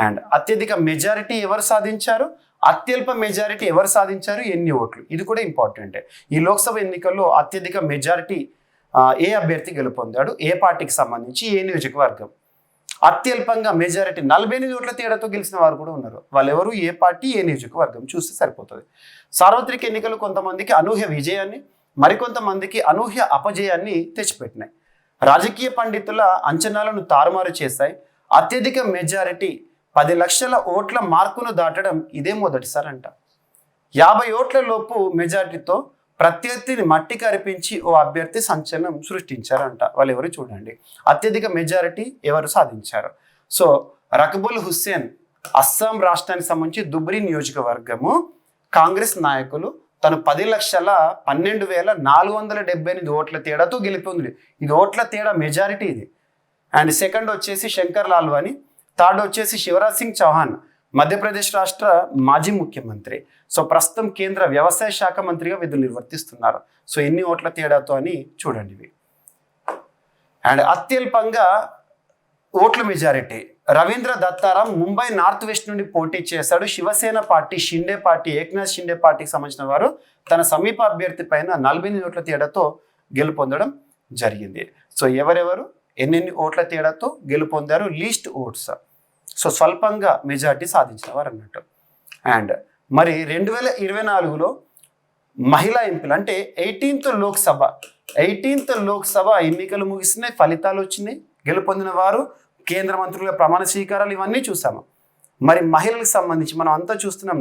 అండ్ అత్యధిక మెజారిటీ ఎవరు సాధించారు, అత్యల్ప మెజారిటీ ఎవరు సాధించారు, ఎన్ని ఓట్లు, ఇది కూడా ఇంపార్టెంట్. ఈ లోక్సభ ఎన్నికల్లో అత్యధిక మెజారిటీ ఏ అభ్యర్థి గెలుపొందాడు, ఏ పార్టీకి సంబంధించి, ఏ నియోజకవర్గం. అత్యల్పంగా మెజారిటీ 48 ఓట్ల తేడాతో గెలిచిన వారు కూడా ఉన్నారు. వాళ్ళు ఎవరు, ఏ పార్టీ, ఏ నియోజకవర్గం చూస్తే సరిపోతుంది. సార్వత్రిక ఎన్నికలు కొంతమందికి అనూహ్య విజయాన్ని, మరికొంతమందికి అనూహ్య అపజయాన్ని తెచ్చిపెట్టినాయి. రాజకీయ పండితుల అంచనాలను తారుమారు చేశాయి. అత్యధిక మెజారిటీ 10 లక్షల ఓట్ల మార్కును దాటడం ఇదే మొదటిసారంట. 50 ఓట్ల లోపు మెజారిటీతో ప్రత్యర్థిని మట్టి కరిపించి ఓ అభ్యర్థి సంచలనం సృష్టించారంట. వాళ్ళు ఎవరు చూడండి, అత్యధిక మెజారిటీ ఎవరు సాధించారు. సో రకబుల్ హుస్సేన్ అస్సాం రాష్ట్రానికి సంబంధించి దుబ్రి నియోజకవర్గము కాంగ్రెస్ నాయకులు తను 10,12,478 ఓట్ల తేడాతో గెలిపొంది. ఇది ఓట్ల తేడా మెజారిటీ ఇది. అండ్ సెకండ్ వచ్చేసి శంకర్ లాల్వాని, థర్డ్ వచ్చేసి శివరాజ్ సింగ్ చౌహాన్ మధ్యప్రదేశ్ రాష్ట్ర మాజీ ముఖ్యమంత్రి. సో ప్రస్తుతం కేంద్ర వ్యవసాయ శాఖ మంత్రిగా విధులు నిర్వర్తిస్తున్నారు. సో ఎన్ని ఓట్ల తేడాతో అని చూడండి ఇవి. అండ్ అత్యల్పంగా ఓట్ల majority Ravindra Dattaram Mumbai north west నుండి పోటీ చేశాడు. శివసేన పార్టీ, షిండే పార్టీ, ఏక్నాథ్ షిండే పార్టీకి సంబంధించిన వారు తన సమీప అభ్యర్థి పైన 48 ఓట్ల తేడాతో గెలుపొందడం జరిగింది. సో ఎవరెవరు ఎన్నెన్ని ఓట్ల తేడాతో గెలుపొందారు, లీస్ట్ ఓట్స్, సో స్వల్పంగా మెజారిటీ సాధించిన వారు అన్నట్టు. అండ్ మరి 2024లో మహిళా ఎంపీలు అంటే 18th లోక్సభ ఎన్నికలు ముగిసినాయి, ఫలితాలు వచ్చినాయి, గెలుపొందిన వారు కేంద్ర మంత్రులుగా ప్రమాణ స్వీకారాలు ఇవన్నీ చూసాము. మరి మహిళలకు సంబంధించి మనం అంతా చూస్తున్నాం.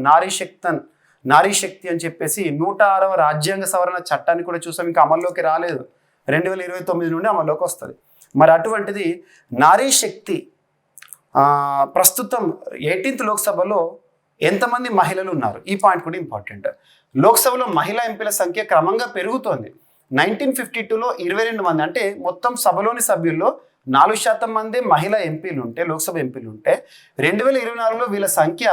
నారీ శక్తి అని చెప్పేసి 106వ రాజ్యాంగ సవరణ చట్టాన్ని కూడా చూసాం. ఇంకా అమల్లోకి రాలేదు, 2029 నుండి అమల్లోకి వస్తుంది. మరి అటువంటిది నారీ శక్తి ప్రస్తుతం 18th లోక్సభలో ఎంతమంది మహిళలు ఉన్నారు, ఈ పాయింట్ కూడా ఇంపార్టెంట్. లోక్సభలో మహిళా ఎంపీల సంఖ్య క్రమంగా పెరుగుతోంది. 1952లో 22 మంది, అంటే మొత్తం సభలోని సభ్యుల్లో 4% మంది మహిళా ఎంపీలు ఉంటే, లోక్సభ ఎంపీలు ఉంటే 2024లో వీళ్ళ సంఖ్య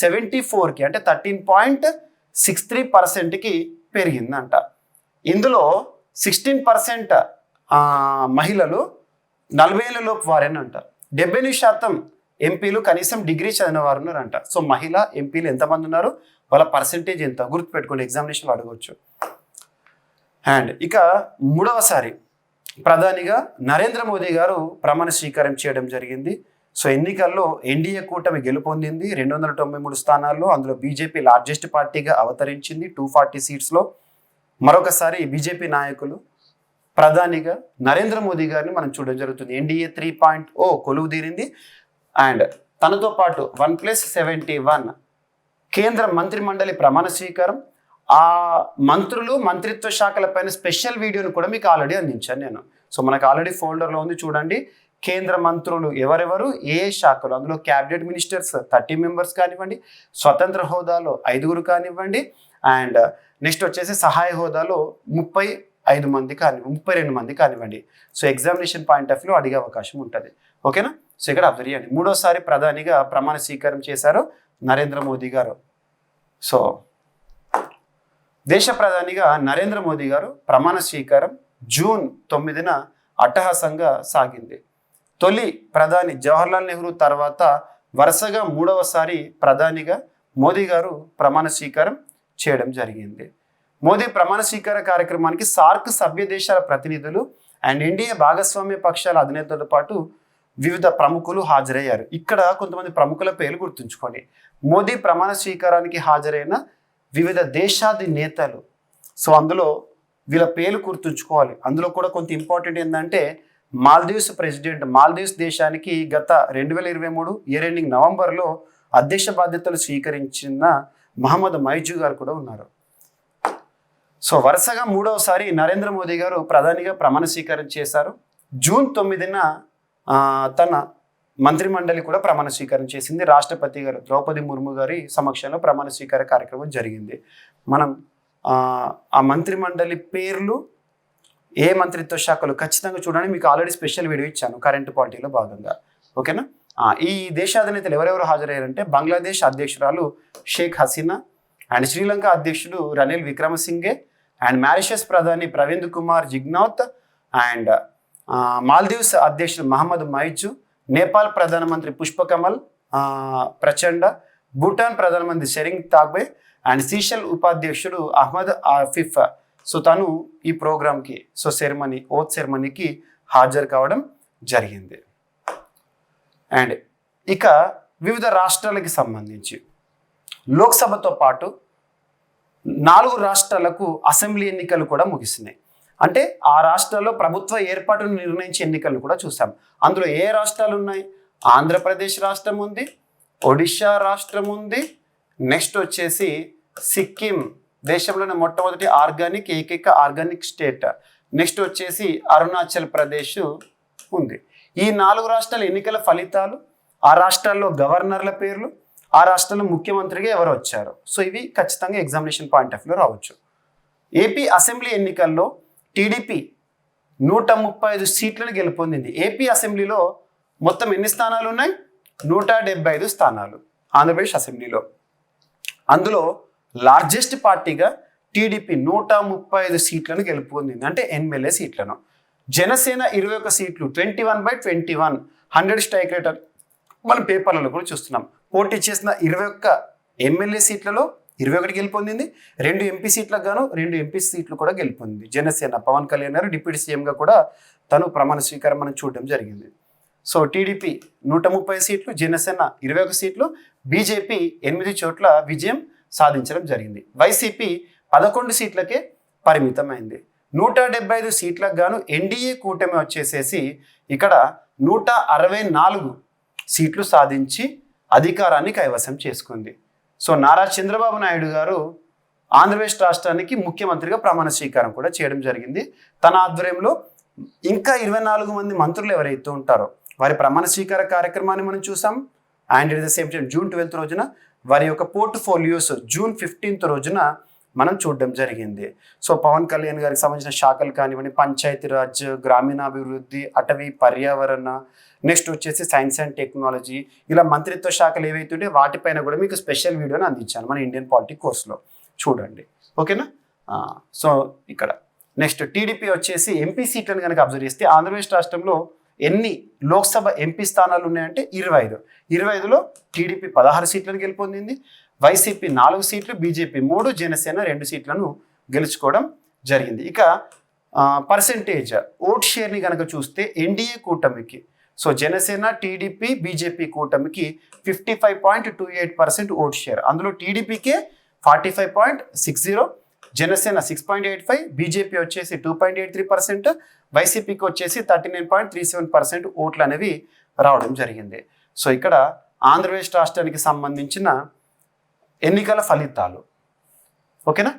74కి అంటే 13.63%కి పెరిగిందంట. ఇందులో 16% మహిళలు 40 ఏళ్ళ లోపు వారేని అంటారు. 78% ఎంపీలు కనీసం డిగ్రీ చదివిన వారు ఉన్నారంట. సో మహిళా ఎంపీలు ఎంతమంది ఉన్నారు, వాళ్ళ పర్సెంటేజ్ ఎంత గుర్తుపెట్టుకోండి, ఎగ్జామినేషన్లో అడగవచ్చు. అండ్ ఇక మూడవసారి ప్రధానిగా నరేంద్ర మోదీ గారు ప్రమాణ స్వీకారం చేయడం జరిగింది. సో ఎన్నికల్లో ఎన్డీఏ కూటమి గెలుపొందింది 293 స్థానాల్లో. అందులో బీజేపీ లార్జెస్ట్ పార్టీగా అవతరించింది 240 సీట్స్లో. మరొకసారి బీజేపీ నాయకులు ప్రధానిగా నరేంద్ర మోదీ గారిని మనం చూడడం జరుగుతుంది. ఎన్డీఏ 3.0 కొలువు తీరింది. అండ్ తనతో పాటు 1+71 కేంద్ర మంత్రి మండలి ప్రమాణ స్వీకారం. ఆ మంత్రులు మంత్రిత్వ శాఖల పైన స్పెషల్ వీడియోని కూడా మీకు ఆల్రెడీ అందించాను నేను. సో మనకు ఆల్రెడీ ఫోల్డర్లో ఉంది చూడండి. కేంద్ర మంత్రులు ఎవరెవరు, ఏ శాఖలు, అందులో క్యాబినెట్ మినిస్టర్స్ 30 మెంబర్స్ కానివ్వండి, స్వతంత్ర హోదాలో 5 కానివ్వండి, అండ్ నెక్స్ట్ వచ్చేసి సహాయ హోదాలో 32 మంది కానివ్వండి. So examination point of view అడిగే అవకాశం ఉంటుంది. ఓకేనా? సో ఇక్కడ అబ్జర్వ్ చేయండి. మూడోసారి ప్రధానిగా ప్రమాణ స్వీకారం చేశారు నరేంద్ర మోదీ గారు. సో దేశ ప్రధానిగా నరేంద్ర మోదీ గారు ప్రమాణ స్వీకారం జూన్ 9న అట్టహాసంగా సాగింది. తొలి ప్రధాని జవహర్లాల్ నెహ్రూ తర్వాత వరుసగా మూడవసారి ప్రధానిగా మోదీ గారు ప్రమాణ స్వీకారం చేయడం జరిగింది. మోదీ ప్రమాణ స్వీకార కార్యక్రమానికి సార్క్ సభ్య దేశాల ప్రతినిధులు అండ్ ఎన్డీఏ భాగస్వామ్య పక్షాల అధినేతలతో పాటు వివిధ ప్రముఖులు హాజరయ్యారు. ఇక్కడ కొంతమంది ప్రముఖుల పేర్లు గుర్తుంచుకోండి. మోదీ ప్రమాణ స్వీకారానికి హాజరైన వివిధ దేశాధినేతలు. సో అందులో వీళ్ళ పేర్లు గుర్తుంచుకోవాలి. అందులో కూడా కొంత ఇంపార్టెంట్ ఏంటంటే మాల్దీవ్స్ ప్రెసిడెంట్, మాల్దీవ్స్ దేశానికి గత 2023 ఇయర్ ఎండింగ్ నవంబర్లో అధ్యక్ష బాధ్యతలు స్వీకరించిన మహమ్మద్ మైజు గారు కూడా ఉన్నారు. సో వరుసగా మూడవసారి నరేంద్ర మోదీ గారు ప్రధానిగా ప్రమాణ స్వీకారం చేశారు. జూన్ 9న తన మంత్రిమండలి కూడా ప్రమాణ స్వీకారం చేసింది. రాష్ట్రపతి గారు ద్రౌపది ముర్ము గారి సమక్షంలో ప్రమాణ స్వీకార కార్యక్రమం జరిగింది. మనం ఆ మంత్రిమండలి పేర్లు, ఏ మంత్రిత్వ శాఖలు ఖచ్చితంగా చూడండి. మీకు ఆల్రెడీ స్పెషల్ వీడియో ఇచ్చాను కరెంట్ పార్టీలో భాగంగా. ఓకేనా? ఈ దేశాధినేతలు ఎవరెవరు హాజరయ్యారంటే బంగ్లాదేశ్ అధ్యక్షురాలు షేక్ హసీనా అండ్ శ్రీలంక అధ్యక్షుడు రనిల్ విక్రమసింఘే అండ్ మారిషస్ ప్రధాని ప్రవీణ్ కుమార్ జిగ్నౌత్ అండ్ మాల్దీవ్స్ అధ్యక్షుడు మహమ్మద్ మైజు, నేపాల్ ప్రధానమంత్రి పుష్పకమల్ ప్రచండ, భూటాన్ ప్రధానమంత్రి షెరింగ్ తాగ్బే అండ్ సీషెల్ ఉపాధ్యక్షుడు అహ్మద్ ఆఫిఫ్. సో తను ఈ ప్రోగ్రామ్కి ఓత్ సెరమనీకి హాజరు కావడం జరిగింది. అండ్ ఇక వివిధ రాష్ట్రాలకి సంబంధించి లోక్సభతో పాటు 4 రాష్ట్రాలకు అసెంబ్లీ ఎన్నికలు కూడా ముగిసినాయి. అంటే ఆ రాష్ట్రాల్లో ప్రభుత్వ ఏర్పాటును నిర్ణయించే ఎన్నికలు కూడా చూసాం. అందులో ఏ రాష్ట్రాలు ఉన్నాయి? ఆంధ్రప్రదేశ్ రాష్ట్రం ఉంది, ఒడిషా రాష్ట్రం ఉంది, నెక్స్ట్ వచ్చేసి సిక్కిం, దేశంలోనే మొట్టమొదటి ఏకైక ఆర్గానిక్ స్టేట్, నెక్స్ట్ వచ్చేసి అరుణాచల్ ప్రదేశ్ ఉంది. ఈ 4 రాష్ట్రాల ఎన్నికల ఫలితాలు, ఆ రాష్ట్రాల్లో గవర్నర్ల పేర్లు, ఆ రాష్ట్రంలో ముఖ్యమంత్రిగా ఎవరు వచ్చారు, సో ఇవి ఖచ్చితంగా ఎగ్జామినేషన్ పాయింట్ ఆఫ్ వ్యూలో రావచ్చు. ఏపీ అసెంబ్లీ ఎన్నికల్లో టీడీపీ 135 సీట్లను గెలుపొందింది. ఏపీ అసెంబ్లీలో మొత్తం ఎన్ని స్థానాలు ఉన్నాయి? 175 స్థానాలు ఆంధ్రప్రదేశ్ అసెంబ్లీలో. అందులో లార్జెస్ట్ పార్టీగా టీడీపీ 135 సీట్లను గెలుపొందింది, అంటే ఎమ్మెల్యే సీట్లను. జనసేన 21 సీట్లు, 21/21, 100 స్ట్రైక్ రేట్ మనం పేపర్లలో కూడా చూస్తున్నాం. పోటీ చేసిన 21 ఎమ్మెల్యే సీట్లలో 21 గెలుపొందింది. 2 ఎంపీ సీట్లకు గాను 2 ఎంపీ సీట్లు కూడా గెలుపొందింది జనసేన. పవన్ కళ్యాణ్ గారు డిప్యూటీ సీఎంగా కూడా తను ప్రమాణ స్వీకారం మనం చూడడం జరిగింది. సో టీడీపీ 130 సీట్లు, జనసేన 21 సీట్లు, బీజేపీ 8 చోట్ల విజయం సాధించడం జరిగింది. వైసీపీ 11 సీట్లకే పరిమితమైంది. 175 సీట్లకు గాను ఎన్డీఏ కూటమి వచ్చేసేసి ఇక్కడ 164 సీట్లు సాధించి అధికారాన్ని కైవసం చేసుకుంది. సో నారా చంద్రబాబు నాయుడు గారు ఆంధ్రప్రదేశ్ రాష్ట్రానికి ముఖ్యమంత్రిగా ప్రమాణ స్వీకారం కూడా చేయడం జరిగింది. తన ఆధ్వర్యంలో ఇంకా 24 మంది మంత్రులు ఎవరైతే ఉంటారో వారి ప్రమాణ స్వీకార కార్యక్రమాన్ని మనం చూసాం. And at the same time June 12 రోజున వారి యొక్క పోర్ట్ఫోలియోస్ జూన్ 15 రోజున మనం చూడడం జరిగింది. సో పవన్ కళ్యాణ్ గారికి సంబంధించిన శాఖలు కానివ్వండి, పంచాయతీరాజ్, గ్రామీణాభివృద్ధి, అటవీ, పర్యావరణ, నెక్స్ట్ వచ్చేసి సైన్స్ అండ్ టెక్నాలజీ, ఇలా మంత్రిత్వ శాఖలు ఏవైతే ఉంటే వాటిపైన కూడా మీకు స్పెషల్ వీడియోని అందించాను మన ఇండియన్ పాలిటిక్స్ కోర్సులో, చూడండి. ఓకేనా? సో ఇక్కడ నెక్స్ట్ టీడీపీ వచ్చేసి ఎంపీ సీట్లను కనుక అబ్జర్వ్ చేస్తే ఆంధ్రప్రదేశ్ రాష్ట్రంలో ఎన్ని లోక్సభ ఎంపీ స్థానాలు ఉన్నాయంటే 25. 25లో టీడీపీ 16 సీట్లను గెలుపొందింది, వైసీపీ 4 సీట్లు, బీజేపీ 3, జనసేన 2 సీట్లను గెలుచుకోవడం జరిగింది. ఇక పర్సెంటేజ్ ఓట్ షేర్ని కనుక చూస్తే ఎన్డీఏ కూటమికి, సో జనసేన, టీడీపీ, బీజేపీ కూటమికి 55.28% ఓట్ షేర్. అందులో టీడీపీకే 45.60, జనసేన 6.85, బీజేపీ వచ్చేసి 2.83%, వైసీపీకి వచ్చేసి 39.37% ఓట్లు అనేవి రావడం జరిగింది. సో ఇక్కడ ఆంధ్రప్రదేశ్ రాష్ట్రానికి సంబంధించిన ఎన్నికల ఫలితాలు. ఓకేనా.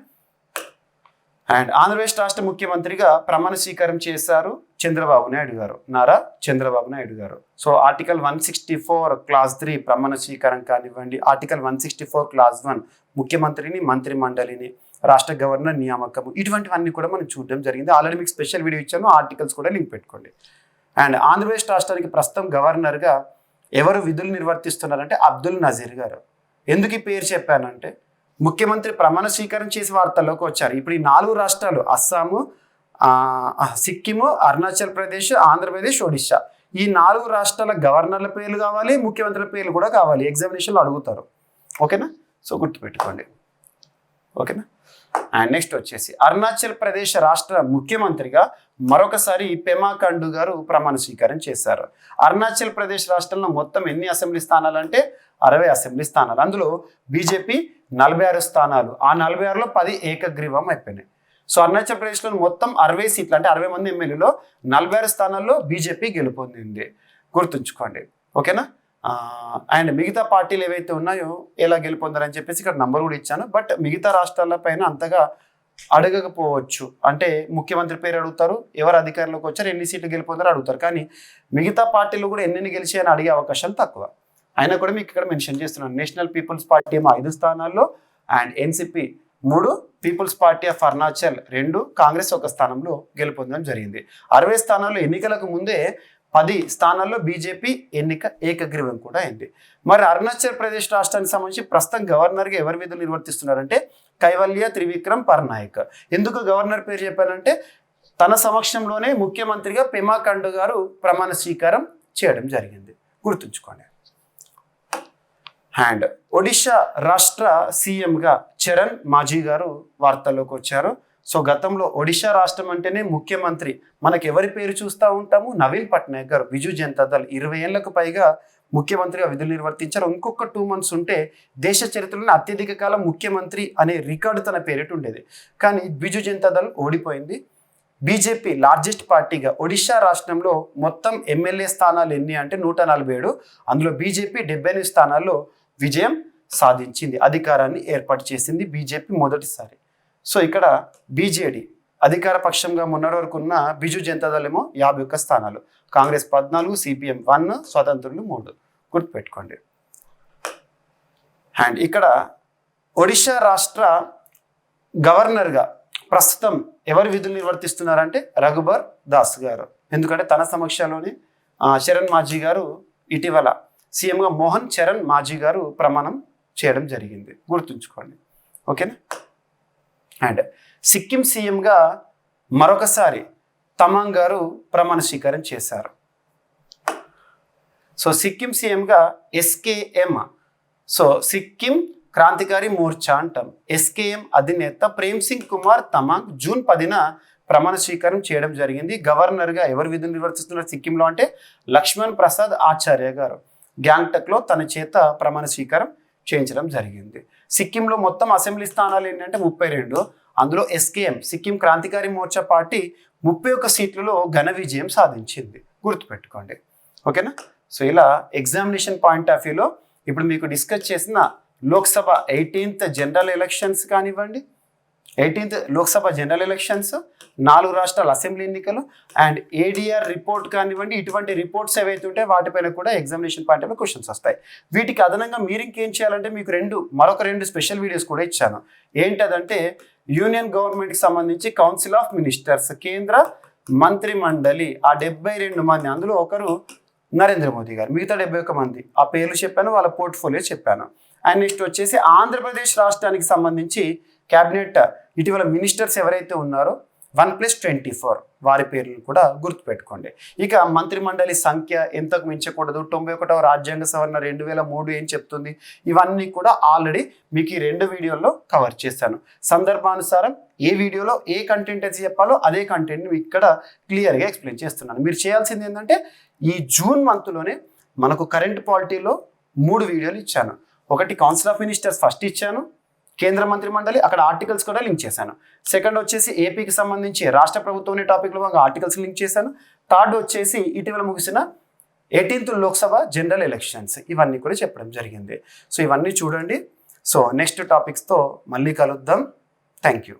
అండ్ ఆంధ్రప్రదేశ్ రాష్ట్ర ముఖ్యమంత్రిగా ప్రమాణ స్వీకారం చేశారు చంద్రబాబు నాయుడు గారు, నారా చంద్రబాబు నాయుడు గారు. సో ఆర్టికల్ 164 క్లాస్ 3 ప్రమాణ స్వీకారం కానివ్వండి, ఆర్టికల్ 164 క్లాస్ 1 ముఖ్యమంత్రిని, మంత్రి మండలిని, రాష్ట్ర గవర్నర్ నియామకము, ఇటువంటివన్నీ కూడా మనం చూడడం జరిగింది. ఆల్రెడీ మీకు స్పెషల్ వీడియో ఇచ్చాను, ఆర్టికల్స్ కూడా లింక్ పెట్టుకోండి. అండ్ ఆంధ్రప్రదేశ్ రాష్ట్రానికి ప్రస్తుతం గవర్నర్గా ఎవరు విధులు నిర్వర్తిస్తున్నారంటే అబ్దుల్ నజీర్ గారు. ఎందుకు ఈ పేరు చెప్పానంటే ముఖ్యమంత్రి ప్రమాణ స్వీకారం చేసి వార్తల్లోకి వచ్చారు. ఇప్పుడు ఈ 4 రాష్ట్రాలు అస్సాము, సిక్కిము, అరుణాచల్ ప్రదేశ్, ఆంధ్రప్రదేశ్, ఒడిశా, ఈ 4 రాష్ట్రాల గవర్నర్ల పేర్లు కావాలి, ముఖ్యమంత్రుల పేర్లు కూడా కావాలి. ఎగ్జామినేషన్లో అడుగుతారు. ఓకేనా. సో గుర్తుపెట్టుకోండి. ఓకేనా. అండ్ నెక్స్ట్ వచ్చేసి అరుణాచల్ ప్రదేశ్ రాష్ట్ర ముఖ్యమంత్రిగా మరొకసారి పెమా ఖండు గారు ప్రమాణ స్వీకారం చేశారు. అరుణాచల్ ప్రదేశ్ రాష్ట్రంలో మొత్తం ఎన్ని అసెంబ్లీ స్థానాలు అంటే 60 అసెంబ్లీ స్థానాలు. అందులో బీజేపీ 46 స్థానాలు, ఆ 46లో 10 ఏకగ్రీవం అయిపోయినాయి. సో అరుణాచల్ ప్రదేశ్లో మొత్తం 60 సీట్లు అంటే 60 మంది ఎమ్మెల్యేలో 46 స్థానాల్లో బీజేపీ గెలుపొందింది. గుర్తుంచుకోండి. ఓకేనా. అండ్ మిగతా పార్టీలు ఏవైతే ఉన్నాయో ఎలా గెలుపొందారని చెప్పేసి ఇక్కడ నంబర్ కూడా ఇచ్చాను. బట్ మిగతా రాష్ట్రాల పైన అంతగా అడగకపోవచ్చు. అంటే ముఖ్యమంత్రి పేరు అడుగుతారు, ఎవరు అధికారంలోకి వచ్చారు, ఎన్ని సీట్లు గెలుపొందారో అడుగుతారు. కానీ మిగతా పార్టీలు కూడా ఎన్ని గెలిచాయని అడిగే అవకాశాలు తక్కువ. అయినా కూడా మీకు ఇక్కడ మెన్షన్ చేస్తున్నాను. నేషనల్ పీపుల్స్ పార్టీ ఏమో 5 స్థానాల్లో, and NCP 3, people's party of Arunachal 2, Congress 1 స్థానంలో గెలుపొందడం జరిగింది. 60 స్థానాల్లో ఎన్నికలకు ముందే 10 స్థానాల్లో బీజేపీ ఎన్నిక ఏకగ్రీవం కూడా అయింది. మరి అరుణాచల్ ప్రదేశ్ రాష్ట్రానికి సంబంధించి ప్రస్తుతం గవర్నర్గా ఎవరు విధులు నిర్వర్తిస్తున్నారంటే కైవల్య త్రివిక్రమ్ పర్నాయక్. ఎందుకు గవర్నర్ పేరు చెప్పానంటే తన సమక్షంలోనే ముఖ్యమంత్రిగా పెమా ఖండు గారు ప్రమాణ స్వీకారం చేయడం జరిగింది. గుర్తుంచుకోండి. అండ్ ఒడిశా రాష్ట్ర సీఎంగా చరణ్ మాజీ గారు వార్తల్లోకి వచ్చారు. సో గతంలో ఒడిశా రాష్ట్రం అంటేనే ముఖ్యమంత్రి మనకు ఎవరి పేరు చూస్తూ ఉంటాము, నవీన్ పట్నాయక్ గారు, బిజు జనతా దళ్ 20 ఏళ్లకు పైగా ముఖ్యమంత్రిగా విధులు నిర్వర్తించారు. ఇంకొక 2 మంత్స్ ఉంటే దేశ చరిత్రలోనే అత్యధిక కాలం ముఖ్యమంత్రి అనే రికార్డు తన పేరిట ఉండేది. కానీ బిజు జనతా దళ్ ఓడిపోయింది. బీజేపీ లార్జెస్ట్ పార్టీగా ఒడిశా రాష్ట్రంలో మొత్తం ఎమ్మెల్యే స్థానాలు ఎన్ని అంటే 147, అందులో బీజేపీ 78 స్థానాల్లో విజయం సాధించింది, అధికారాన్ని ఏర్పాటు చేసింది బీజేపీ మొదటిసారి. సో ఇక్కడ బీజేడీ అధికార పక్షంగా మొన్నటి వరకు ఉన్న బిజు జనతాదళ్ ఏమో 51 స్థానాలు, కాంగ్రెస్ 14, సిపిఎం 1, స్వతంత్రులు 3. గుర్తుపెట్టుకోండి. అండ్ ఇక్కడ ఒడిశా రాష్ట్ర గవర్నర్గా ప్రస్తుతం ఎవరు విధులు నిర్వర్తిస్తున్నారంటే రఘుబర్ దాస్ గారు. ఎందుకంటే తన సమక్షంలోనే చరణ్ మాజీ గారు ఇటీవల సీఎంగా మోహన్ చరణ్ మాజీ గారు ప్రమాణం చేయడం జరిగింది. గుర్తుంచుకోండి. ఓకేనా. అండ్ సిక్కిం సీఎంగా మరొకసారి తమాంగ్ గారు ప్రమాణ స్వీకారం చేశారు. సో సిక్కిం సీఎంగా ఎస్కేఎం, సో సిక్కిం క్రాంతికారి మోర్చా అంటాం, ఎస్కేఎం అధినేత ప్రేమ్ సింగ్ కుమార్ తమాంగ్ జూన్ 10న ప్రమాణ స్వీకారం చేయడం జరిగింది. గవర్నర్గా ఎవరు విధులు నిర్వర్తిస్తున్నారు సిక్కింలో అంటే లక్ష్మణ్ ప్రసాద్ ఆచార్య గారు గ్యాంగ్టక్లో తన చేత ప్రమాణ స్వీకారం చేయించడం జరిగింది. సిక్కింలో మొత్తం అసెంబ్లీ స్థానాలు ఏంటంటే 32, అందులో ఎస్కేఎం సిక్కిం క్రాంతికారి మోర్చా పార్టీ 31 సీట్లలో ఘన విజయం సాధించింది. గుర్తుపెట్టుకోండి. ఓకేనా. సో ఇలా ఎగ్జామినేషన్ పాయింట్ ఆఫ్ వ్యూలో ఇప్పుడు మీకు డిస్కస్ చేసిన లోక్సభ 18th జనరల్ ఎలక్షన్స్ కానివ్వండి, 18th లోక్సభ జనరల్ ఎలక్షన్స్, 4 రాష్ట్రాల అసెంబ్లీ ఎన్నికలు అండ్ ఏడీఆర్ రిపోర్ట్ కానివ్వండి, ఇటువంటి రిపోర్ట్స్ ఏవైతే ఉంటాయో వాటిపైన కూడా ఎగ్జామినేషన్ పాయింట్ ఆఫ్ క్వశ్చన్స్ వస్తాయి. వీటికి అదనంగా మీరు ఇంకేం చేయాలంటే మీకు మరొక 2 స్పెషల్ వీడియోస్ కూడా ఇచ్చాను. ఏంటదంటే యూనియన్ గవర్నమెంట్కి సంబంధించి కౌన్సిల్ ఆఫ్ మినిస్టర్స్, కేంద్ర మంత్రి మండలి, ఆ 72 మంది, అందులో ఒకరు నరేంద్ర మోదీ గారు, మిగతా 71 మంది ఆ పేర్లు చెప్పాను, వాళ్ళ పోర్ట్ఫోలియో చెప్పాను. అండ్ నెక్స్ట్ వచ్చేసి ఆంధ్రప్రదేశ్ రాష్ట్రానికి సంబంధించి క్యాబినెట్ ఇటీవల మినిస్టర్స్ ఎవరైతే ఉన్నారో 1+24 వారి పేర్లను కూడా గుర్తుపెట్టుకోండి. ఇక మంత్రిమండలి సంఖ్య ఎంతకు మించకూడదు, 91వ రాజ్యాంగ సవరణ 2003 ఏం చెప్తుంది, ఇవన్నీ కూడా ఆల్రెడీ మీకు ఈ 2 వీడియోల్లో కవర్ చేశాను. సందర్భానుసారం ఏ వీడియోలో ఏ కంటెంట్ అయితే చెప్పాలో అదే కంటెంట్ని ఇక్కడ క్లియర్గా ఎక్స్ప్లెయిన్ చేస్తున్నాను. మీరు చేయాల్సింది ఏంటంటే ఈ జూన్ మంత్లోనే మనకు కరెంట్ పాలిటీలో 3 వీడియోలు ఇచ్చాను. ఒకటి కౌన్సిల్ ఆఫ్ మినిస్టర్స్ ఫస్ట్ ఇచ్చాను, కేంద్ర మంత్రి మండలి అక్కడ ఆర్టికల్స్ కూడా లింక్ చేశాను. సెకండ్ వచ్చేసి ఏపీకి సంబంధించి రాష్ట్ర ప్రభుత్వం టాపిక్లో ఆర్టికల్స్ లింక్ చేశాను. థర్డ్ వచ్చేసి ఇటీవల ముగిసిన 18th లోక్సభ జనరల్ ఎలక్షన్స్, ఇవన్నీ కూడా చెప్పడం జరిగింది. సో ఇవన్నీ చూడండి. సో నెక్స్ట్ టాపిక్స్తో మళ్ళీ కలుద్దాం. Thank you.